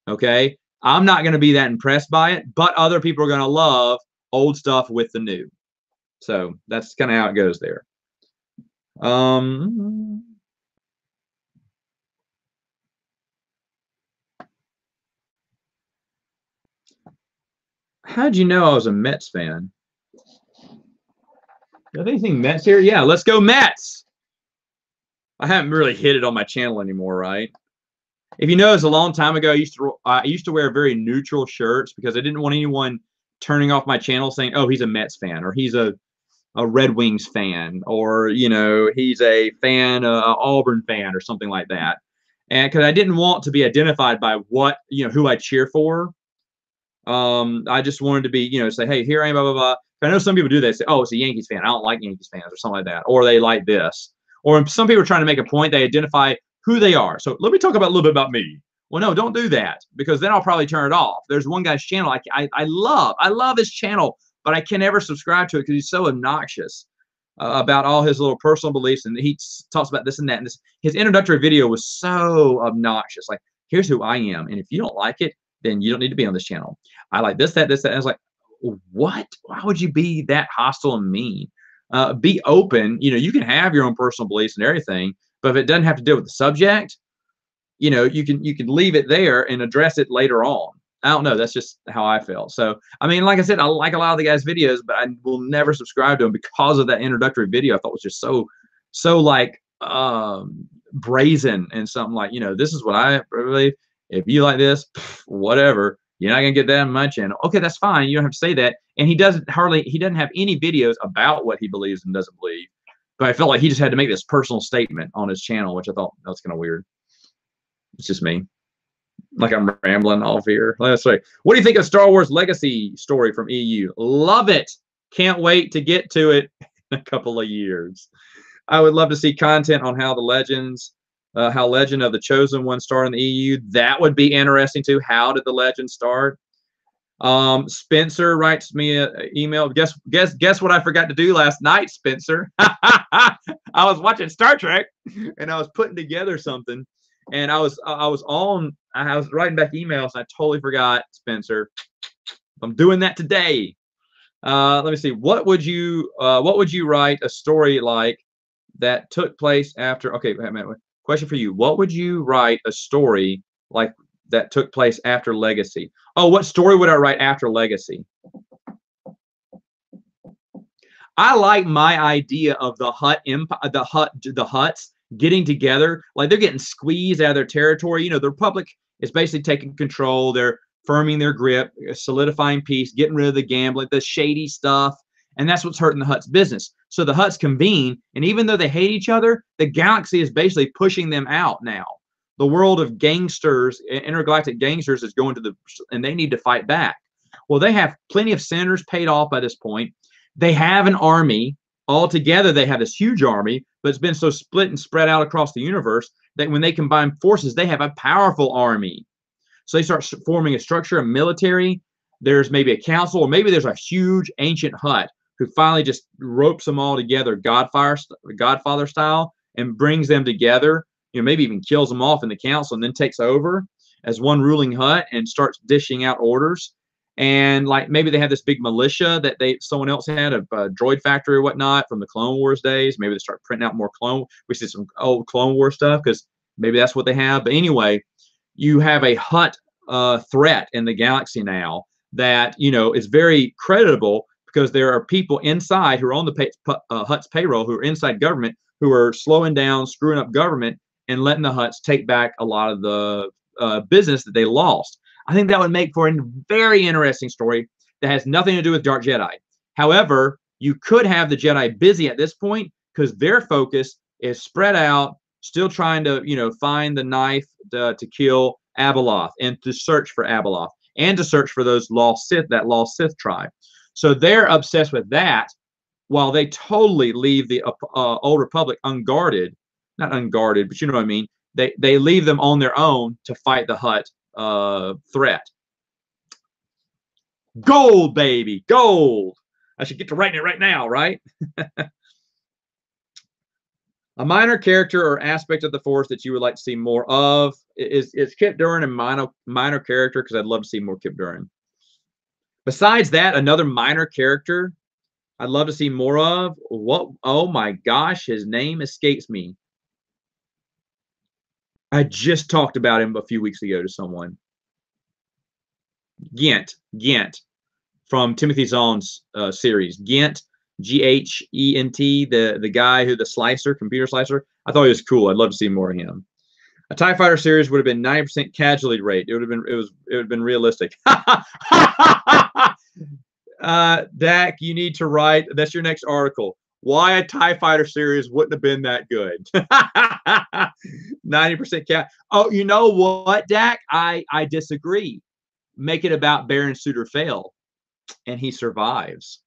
Okay? I'm not going to be that impressed by it, but other people are going to love old stuff with the new. So that's kind of how it goes there. How'd you know I was a Mets fan? Got anything Mets here? Yeah, let's go Mets. I haven't really hit it on my channel anymore, right? If you notice, a long time ago, I used to wear very neutral shirts because I didn't want anyone turning off my channel saying, "Oh, he's a Mets fan," or "He's a Red Wings fan," or you know, "He's a fan, Auburn fan," or something like that. And because I didn't want to be identified by what who I cheer for. I just wanted to be, say, hey, here I am, blah, blah, blah. I know some people do that. Say, oh, it's a Yankees fan. I don't like Yankees fans or something like that. Or they like this. Or some people are trying to make a point. They identify who they are. So let me talk about a little bit about me. Well, no, don't do that because then I'll probably turn it off. There's one guy's channel I love. I love his channel, but I can never subscribe to it because he's so obnoxious about all his little personal beliefs. And he talks about this and that. And this. His introductory video was so obnoxious. Like, here's who I am. And if you don't like it, then you don't need to be on this channel. I like this, that, this, that. And I was like, what? Why would you be that hostile and mean? Be open. You can have your own personal beliefs and everything, but if it doesn't have to deal with the subject, you can leave it there and address it later on. I don't know. That's just how I feel. So, I mean, like I said, I like a lot of the guy's videos, but I will never subscribe to him because of that introductory video. I thought was just so like brazen and something like, this is what I believe. If you like this, whatever, you're not gonna get that on my channel. Okay, that's fine. You don't have to say that. And he doesn't have any videos about what he believes and doesn't believe. But I felt like he just had to make this personal statement on his channel, which I thought that was kind of weird. It's just me. Like I'm rambling off here. Let's say, what do you think of Star Wars Legacy story from EU? Love it. Can't wait to get to it in a couple of years. I would love to see content on how Legend of the Chosen One started in the EU. That would be interesting too. How did the legend start? Spencer writes me an email. Guess what I forgot to do last night, Spencer? I was watching Star Trek and I was putting together something, and I was writing back emails and I totally forgot, Spencer. I'm doing that today. Let me see. What would you write a story like that took place after? Okay, wait a minute. Question for you. What would you write a story like that took place after Legacy? Oh, what story would I write after Legacy? I like my idea of the Hutt Empire, the Hutts getting together. Like they're getting squeezed out of their territory. The Republic is basically taking control. They're firming their grip, solidifying peace, getting rid of the gambling, the shady stuff. And that's what's hurting the Hutts' business. So the Hutts convene, and even though they hate each other, the galaxy is basically pushing them out now. The world of gangsters, intergalactic gangsters, is going to and they need to fight back. Well, they have plenty of senators paid off by this point. They have an army. Altogether, they have this huge army, but it's been so split and spread out across the universe that when they combine forces, they have a powerful army. So they start forming a structure, a military. There's maybe a council, or maybe there's a huge ancient Hutt who finally just ropes them all together, Godfather style, and brings them together. Maybe even kills them off in the council, and then takes over as one ruling Hutt and starts dishing out orders. And like maybe they have this big militia that someone else had, a droid factory or whatnot from the Clone Wars days. Maybe they start printing out more we see some old Clone War stuff because maybe that's what they have. But anyway, you have a Hutt threat in the galaxy now that is very creditable, because there are people inside who are on the Hutt's payroll, who are inside government, who are slowing down, screwing up government, and letting the Hutts take back a lot of the business that they lost. I think that would make for a very interesting story that has nothing to do with Dark Jedi. However, you could have the Jedi busy at this point because their focus is spread out, still trying to, find the knife to kill Abeloth and to search for Abeloth and to search for those that lost Sith tribe. So they're obsessed with that, while they totally leave the Old Republic unguarded. Not unguarded, but you know what I mean. They leave them on their own to fight the Hutt threat. Gold, baby, gold. I should get to writing it right now, right? A minor character or aspect of the Force that you would like to see more of is Kyp Durron a minor character? Because I'd love to see more Kyp Durron. Besides that, another minor character I'd love to see more of. What? Oh my gosh, his name escapes me. I just talked about him a few weeks ago to someone. Ghent from Timothy Zahn's series. Ghent, Ghent, the guy who computer slicer. I thought he was cool. I'd love to see more of him. A TIE Fighter series would have been 90% casualty rate. It would have been realistic. Dak, you need to write. That's your next article. Why a TIE Fighter series wouldn't have been that good. 90% cap. Oh, you know what, Dak? I disagree. Make it about Baron Sutter Fail, and he survives.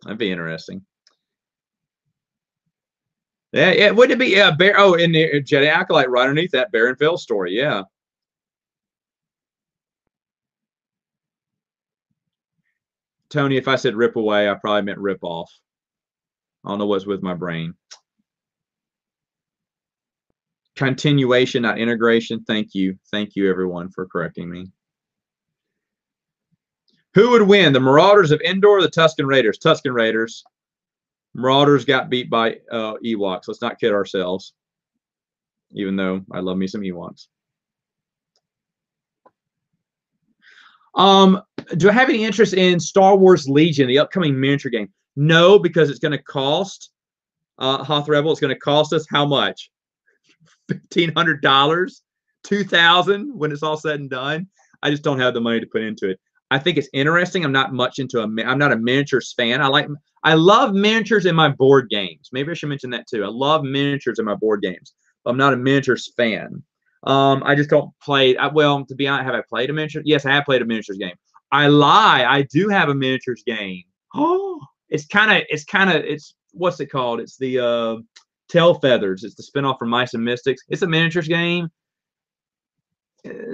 That'd be interesting. Yeah, wouldn't it be? Yeah, in the Jedi Acolyte, right underneath that Baron Fail story. Yeah. Tony, if I said rip away, I probably meant rip off. I don't know what's with my brain. Continuation, not integration. Thank you. Thank you, everyone, for correcting me. Who would win, the Marauders of Endor or the Tusken Raiders? Tusken Raiders. Marauders got beat by Ewoks. Let's not kid ourselves. Even though I love me some Ewoks. Do I have any interest in Star Wars Legion, the upcoming miniature game? No, because it's going to cost Hoth Rebel. It's going to cost us how much? $1,500, $2,000 when it's all said and done. I just don't have the money to put into it. I think it's interesting. I'm not much into I'm not a miniatures fan. I love miniatures in my board games. Maybe I should mention that too. I love miniatures in my board games. But I'm not a miniatures fan. I just don't play. Well, to be honest, have I played a miniature? Yes, I have played a miniatures game. I lie. I do have a miniatures game. Oh, it's what's it called? It's the Tail Feathers. It's the spinoff from Mice and Mystics. It's a miniatures game.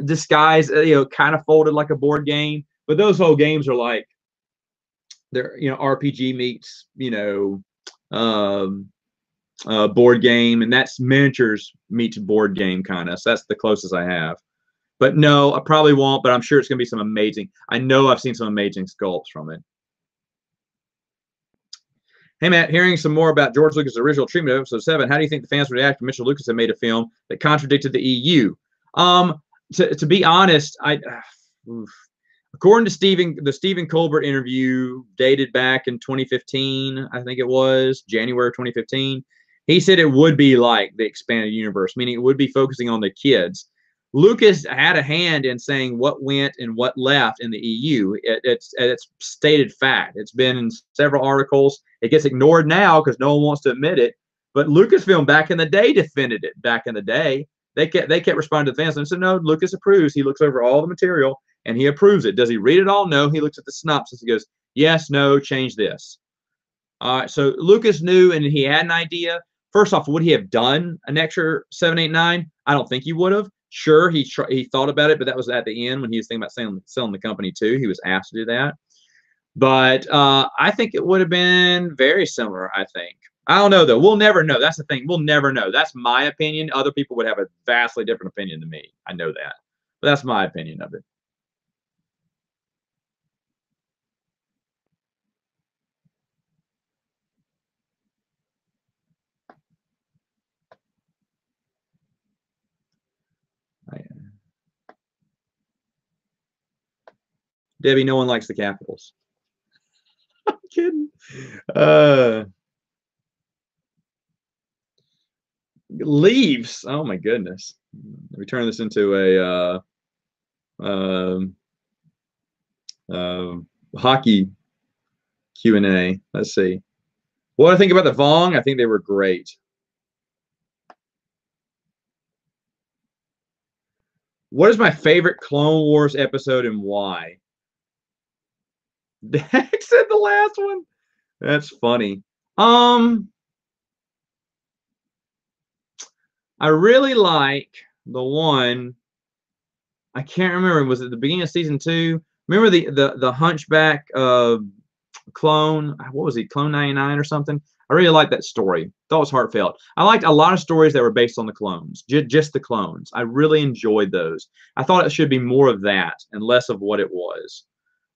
Disguised, kind of folded like a board game. But those whole games are like, they're, RPG meets, board game, and that's miniatures meets board game kind of. So that's the closest I have. But no, I probably won't, but I'm sure it's going to be some amazing. I know I've seen some amazing sculpts from it. Hey, Matt, hearing some more about George Lucas' original treatment of Episode 7, how do you think the fans would react if Mitchell Lucas had made a film that contradicted the EU? To be honest, according to the Stephen Colbert interview dated back in 2015, I think it was January 2015, he said it would be like the expanded universe, meaning it would be focusing on the kids. Lucas had a hand in saying what went and what left in the EU. It's stated fact. It's been in several articles. It gets ignored now because no one wants to admit it. But Lucasfilm back in the day defended it. Back in the day, they kept responding to the fans and said, no, Lucas approves. He looks over all the material and he approves it. Does he read it all? No. He looks at the synopsis. He goes, yes, no, change this. All right. So Lucas knew and he had an idea. First off, would he have done an extra 7, 8, 9? I don't think he would have. Sure, he thought about it, but that was at the end when he was thinking about selling the company too. He was asked to do that. But I think it would have been very similar, I think. I don't know, though. We'll never know. That's the thing. We'll never know. That's my opinion. Other people would have a vastly different opinion than me. I know that. But that's my opinion of it. Debbie, no one likes the Capitals. I'm kidding. Leaves. Oh my goodness. Let me turn this into a hockey Q&A. Let's see. What I think about the Vong, I think they were great. What is my favorite Clone Wars episode and why? Dax said the last one. That's funny. I really like the one. I can't remember. Was it the beginning of season 2? Remember the Hunchback clone? What was he? Clone 99 or something? I really liked that story. Thought it was heartfelt. I liked a lot of stories that were based on the clones, just the clones. I really enjoyed those. I thought it should be more of that and less of what it was.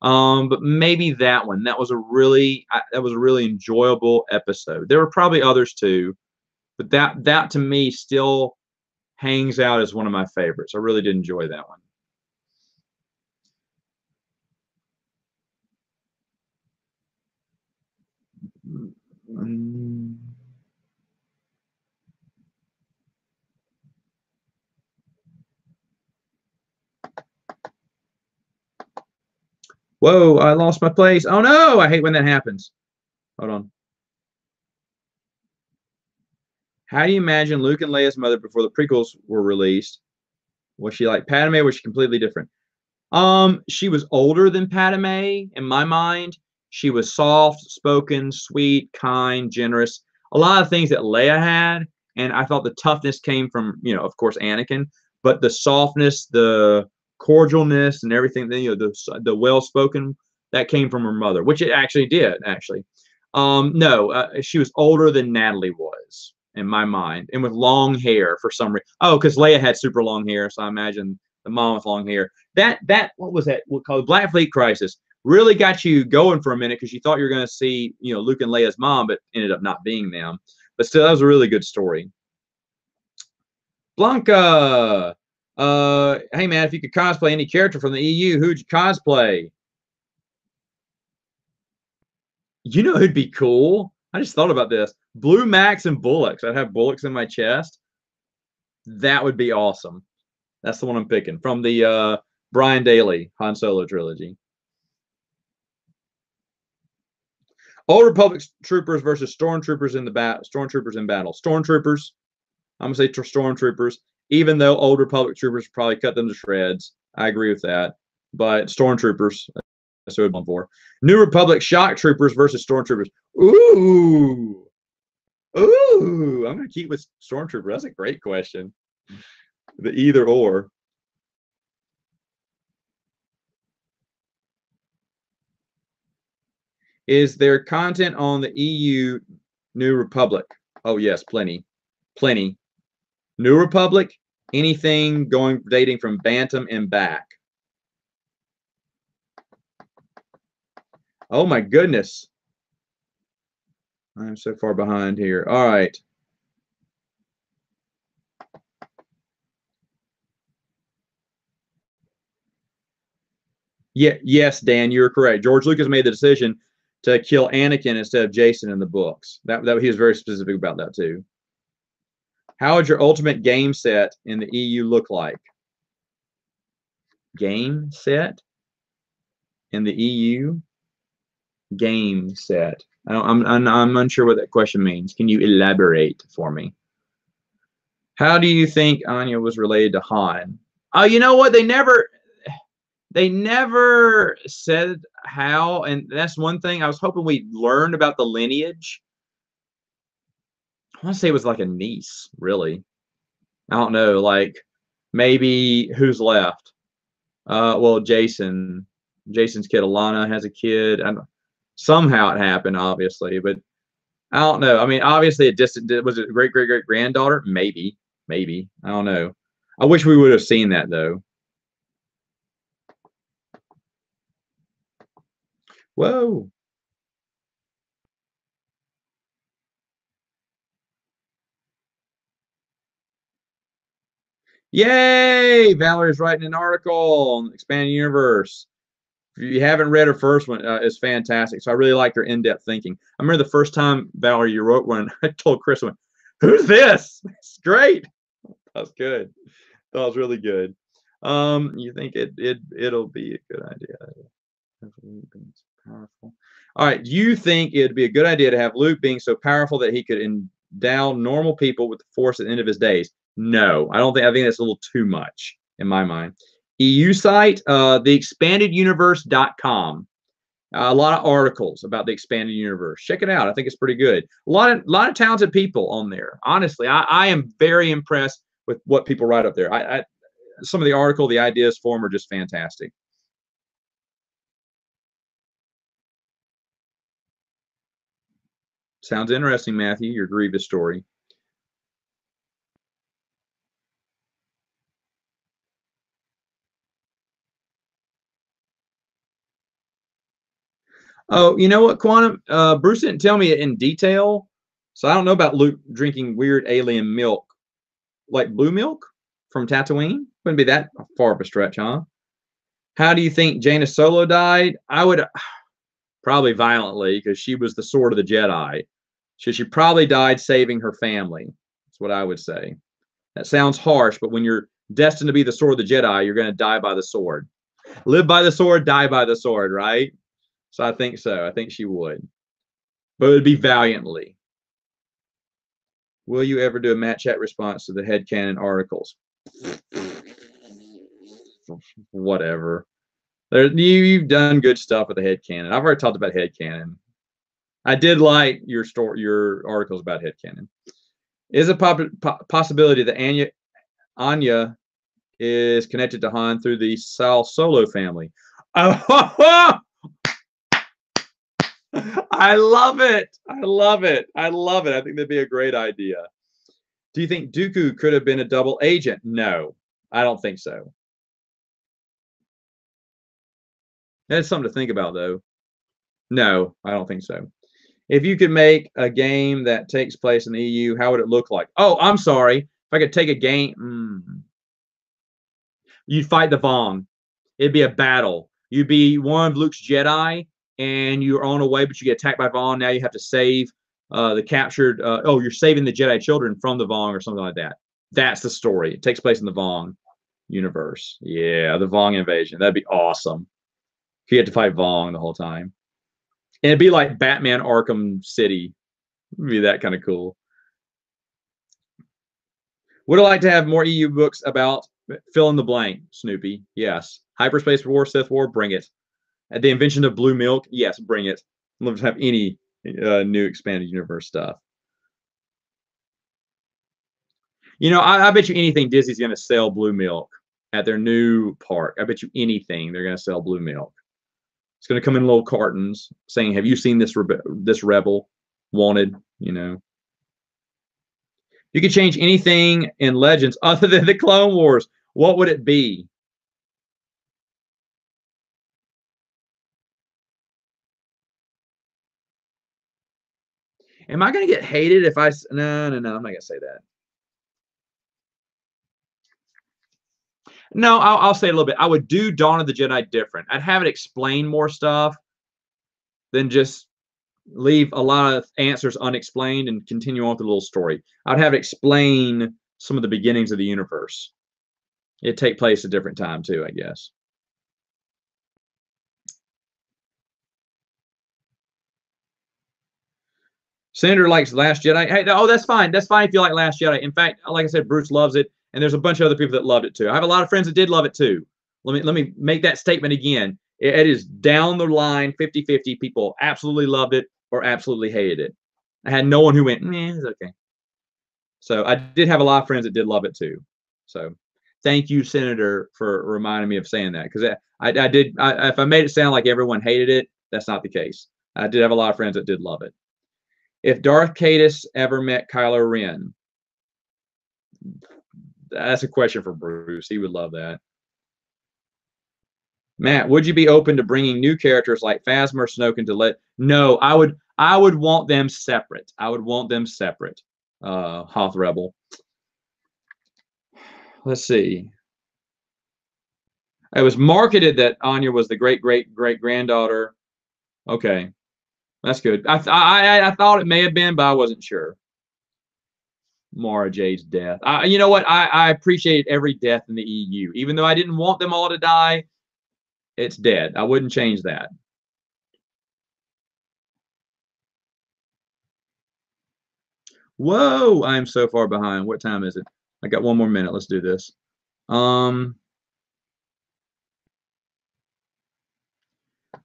But maybe that one. That was a really enjoyable episode. There were probably others too, but that to me still hangs out as one of my favorites. I really did enjoy that one. Mm. Whoa, I lost my place. Oh no, I hate when that happens. Hold on. How do you imagine Luke and Leia's mother before the prequels were released? Was she like Padme or was she completely different? She was older than Padme in my mind. She was soft spoken, sweet, kind, generous. A lot of things that Leia had, and I thought the toughness came from, of course, Anakin, but the softness, the cordialness, and everything, the well spoken that came from her mother, which it actually did. Actually, no, she was older than Natalie was in my mind, and with long hair for some reason. Oh, because Leia had super long hair, so I imagine the mom with long hair. That what was that? What called Black Fleet Crisis really got you going for a minute because you thought you were going to see, Luke and Leia's mom, but ended up not being them. But still, that was a really good story. Blanca, hey man, if you could cosplay any character from the EU, who'd you cosplay? You know who'd be cool? I just thought about this. Blue Max and Bullocks. I'd have Bullocks in my chest. That would be awesome. That's the one I'm picking from the Brian Daley Han Solo trilogy. Old Republic troopers versus stormtroopers in the battle. Stormtroopers in battle. Stormtroopers. I'm gonna say stormtroopers. Even though Old Republic troopers probably cut them to shreds. I agree with that. But stormtroopers. That's what I'm for. New Republic shock troopers versus stormtroopers. Ooh. Ooh. I'm gonna keep with stormtrooper. That's a great question. The either or. Is there content on the EU New Republic? Oh yes, plenty. Plenty. New Republic, anything going dating from Bantam and back. Oh my goodness. I'm so far behind here. All right. Yeah, yes, Dan, you're correct. George Lucas made the decision to kill Anakin instead of Jason in the books. That he was very specific about that too. How would your ultimate game set in the EU look like? Game set in the EU? Game set. I'm unsure what that question means. Can you elaborate for me? How do you think Anya was related to Han? Oh, you know what? They never said how, and that's one thing I was hoping we learned about the lineage. I want to say it was like a niece, really. I don't know, like Maybe who's left? Well, Jason's kid Alana has a kid. I don't, somehow it happened, obviously, but I don't know. I mean, obviously, a distant was it great great great granddaughter? Maybe, maybe. I don't know. I wish we would have seen that though. Whoa. Yay! Valerie's writing an article on Expanding Universe. If you haven't read her first one, it's fantastic. So I really like her in-depth thinking. I remember the first time, Valerie, you wrote one, I told Chris, who's this? It's great. That's good. That was really good. You think it'll be a good idea. Powerful. All right. Do you think it'd be a good idea to have Luke being so powerful that he could endow normal people with the Force at the end of his days? No, I don't think. I think that's a little too much in my mind. EU site, theexpandeduniverse.com. A lot of articles about the expanded universe. Check it out. I think it's pretty good. A lot of talented people on there. Honestly, I am very impressed with what people write up there. Some of the article, the ideas for them are just fantastic. Sounds interesting, Matthew, your Grievous story. Oh, you know what, Quantum? Bruce didn't tell me it in detail, so I don't know about Luke drinking weird alien milk, like blue milk from Tatooine. Wouldn't be that far of a stretch, huh? How do you think Jaina Solo died? I would probably violently because she was the sword of the Jedi. So she probably died saving her family. That's what I would say. That sounds harsh, but when you're destined to be the sword of the Jedi, you're going to die by the sword. Live by the sword, die by the sword, right? So I think so. I think she would. But it would be valiantly. Will you ever do a Matt Chat response to the headcanon articles? Whatever. You've done good stuff with the headcanon. I've already talked about headcanon. I did like your articles about headcanon. Is a possibility that Anya is connected to Han through the Sal Solo family? Oh, I love it. I love it. I love it. I think that'd be a great idea. Do you think Dooku could have been a double agent? No, I don't think so. That's something to think about, though. No, I don't think so. If you could make a game that takes place in the EU, how would it look like? Oh, I'm sorry. If I could take a game, you'd fight the Vong. It'd be a battle. You'd be one of Luke's Jedi, and you're on a way, but you get attacked by Vong. Now you have to save the captured. You're saving the Jedi children from the Vong or something like that. That's the story. It takes place in the Vong universe. Yeah, the Vong invasion. That'd be awesome. If you had to fight Vong the whole time. And it'd be like Batman Arkham City. It'd be that kind of cool. Would I like to have more EU books about fill in the blank, Snoopy? Yes. Hyperspace War, Sith War, bring it. At the invention of blue milk, yes, bring it. I'd love to have any new expanded universe stuff. You know, I bet you anything Disney's going to sell blue milk at their new park. I bet you anything they're going to sell blue milk. It's going to come in little cartons saying, "Have you seen this rebel wanted?" You know. You could change anything in Legends other than the Clone Wars. What would it be? Am I going to get hated if I? No, I'm not going to say that. No, I'll say a little bit. I would do Dawn of the Jedi different. I'd have it explain more stuff than just leave a lot of answers unexplained and continue on with the little story. I'd have it explain some of the beginnings of the universe. It'd take place at a different time too, I guess. Senator likes Last Jedi. Hey, oh, that's fine. That's fine if you like Last Jedi. In fact, like I said, Bruce loves it, and there's a bunch of other people that loved it too. I have a lot of friends that did love it too. Let me make that statement again. It is down the line, 50-50. People absolutely loved it or absolutely hated it. I had no one who went, it's okay. So I did have a lot of friends that did love it too. So Thank you, Senator, for reminding me of saying that, because I did. If I made it sound like everyone hated it, that's not the case. I did have a lot of friends that did love it. If Darth Caedus ever met Kylo Ren, that's a question for Bruce. He would love that. Matt, would you be open to bringing new characters like Phasma or Snoke into let? No, I would. I would want them separate. I would want them separate. Hoth Rebel. Let's see. It was marketed that Anya was the great granddaughter. Okay, that's good. I thought it may have been, but I wasn't sure. Mara Jade's death. You know what? I appreciate every death in the EU, even though I didn't want them all to die. It's dead. I wouldn't change that. Whoa! I'm so far behind. What time is it? I got 1 more minute. Let's do this.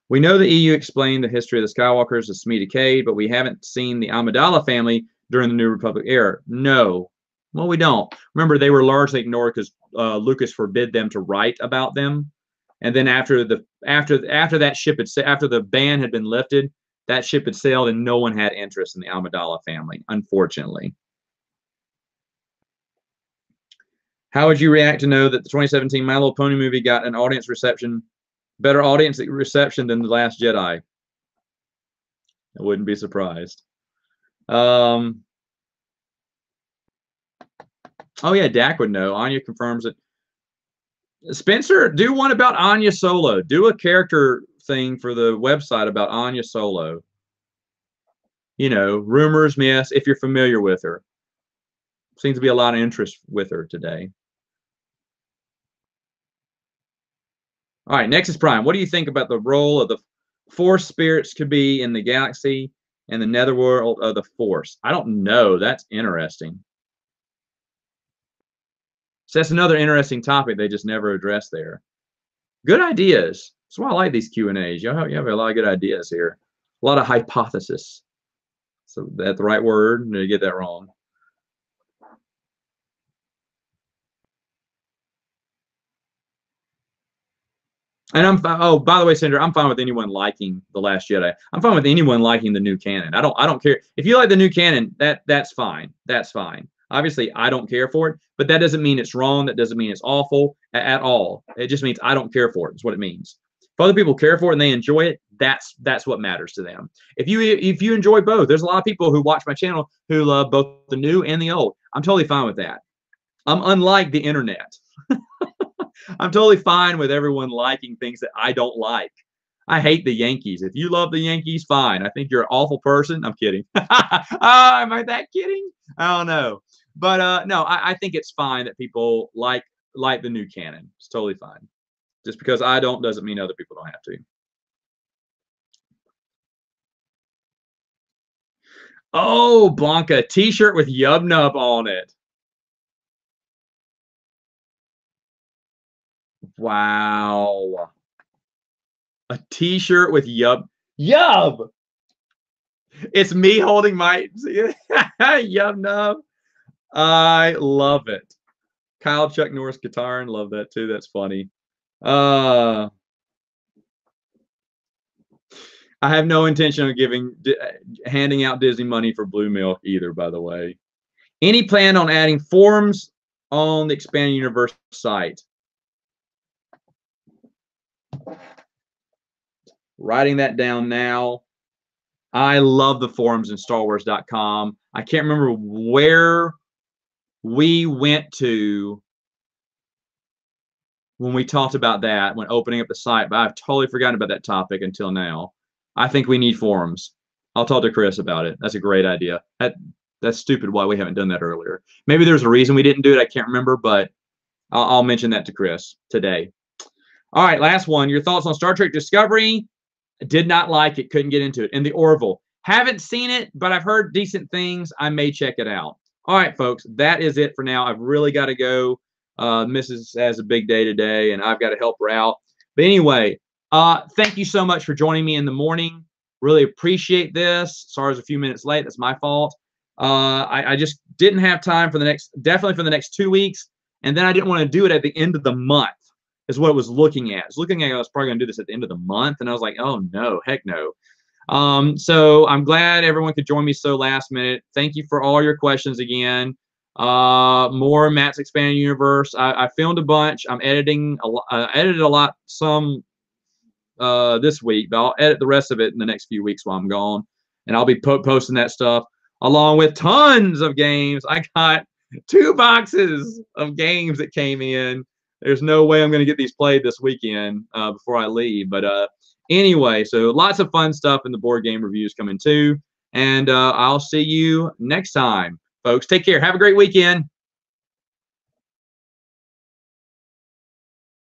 We know the EU explained the history of the Skywalkers as Shmi decayed, but we haven't seen the Amidala family during the New Republic era. No. Well, we don't. Remember, they were largely ignored because Lucas forbid them to write about them. And then after that ship after the ban had been lifted, that ship had sailed and no one had interest in the Amidala family, unfortunately. How would you react to know that the 2017 My Little Pony movie got an audience reception, better audience reception than The Last Jedi? I wouldn't be surprised. Oh yeah, Dak would know. Anya confirms it. Spencer, do one about Anya Solo. Do a character thing for the website about Anya Solo. You know, rumors, myths, if you're familiar with her. Seems to be a lot of interest with her today. All right, Nexus Prime. What do you think about the role of the Force spirits could be in the galaxy and the netherworld of the Force? I don't know. That's interesting. So that's another interesting topic they just never addressed there. Good ideas. That's why I like these Q&As. You have a lot of good ideas here. A lot of hypothesis. So that's the right word? Did I get that wrong? And oh, by the way, Cinder, I'm fine with anyone liking The Last Jedi. I'm fine with anyone liking the new canon. I don't care. If you like the new canon, that's fine. That's fine. Obviously, I don't care for it, but that doesn't mean it's wrong. That doesn't mean it's awful at all. It just means I don't care for it. That's what it means. If other people care for it and they enjoy it, that's what matters to them. If you enjoy both, there's a lot of people who watch my channel who love both the new and the old. I'm totally fine with that. I'm unlike the internet. I'm totally fine with everyone liking things that I don't like. I hate the Yankees. If you love the Yankees, fine. I think you're an awful person. I'm kidding. Am I that kidding? I don't know. But no, I think it's fine that people like the new canon. It's totally fine. Just because I don't doesn't mean other people don't have to. Oh, Blanca, t-shirt with Yub Nub on it. Wow. A t-shirt with Yub. Yub! It's me holding my Yub Nub. I love it. Kyle Chuck Norris guitar and love that too. That's funny. I have no intention of handing out Disney money for Blue Milk either, by the way. Any plan on adding forums on the Expanded Universe site? Writing that down now. I love the forums in StarWars.com. I can't remember where we went to when we talked about that, when opening up the site, but I've totally forgotten about that topic until now. I think we need forums. I'll talk to Chris about it. That's a great idea. That's stupid why we haven't done that earlier. Maybe there's a reason we didn't do it. I can't remember, but I'll mention that to Chris today. All right, last one. Your thoughts on Star Trek Discovery? Did not like it. Couldn't get into it. And the Orville. Haven't seen it, but I've heard decent things. I may check it out. All right, folks. That is it for now. I've really got to go. Mrs. has a big day today, and I've got to help her out. But anyway, thank you so much for joining me in the morning. Really appreciate this. Sorry I was a few minutes late. That's my fault. I just didn't have time for definitely for the next 2 weeks. And then I didn't want to do it at the end of the month, is what it was looking at. I was looking at I was probably going to do this at the end of the month. And I was like, oh, no, heck no. So I'm glad everyone could join me so last minute. Thank you for all your questions again. More Matt's Expanded Universe. I filmed a bunch. I'm editing edited a lot, some this week, but I'll edit the rest of it in the next few weeks while I'm gone. And I'll be posting that stuff along with tons of games. I got 2 boxes of games that came in. There's no way I'm going to get these played this weekend before I leave. But anyway, so lots of fun stuff in the board game reviews coming too. And I'll see you next time, folks. Take care. Have a great weekend.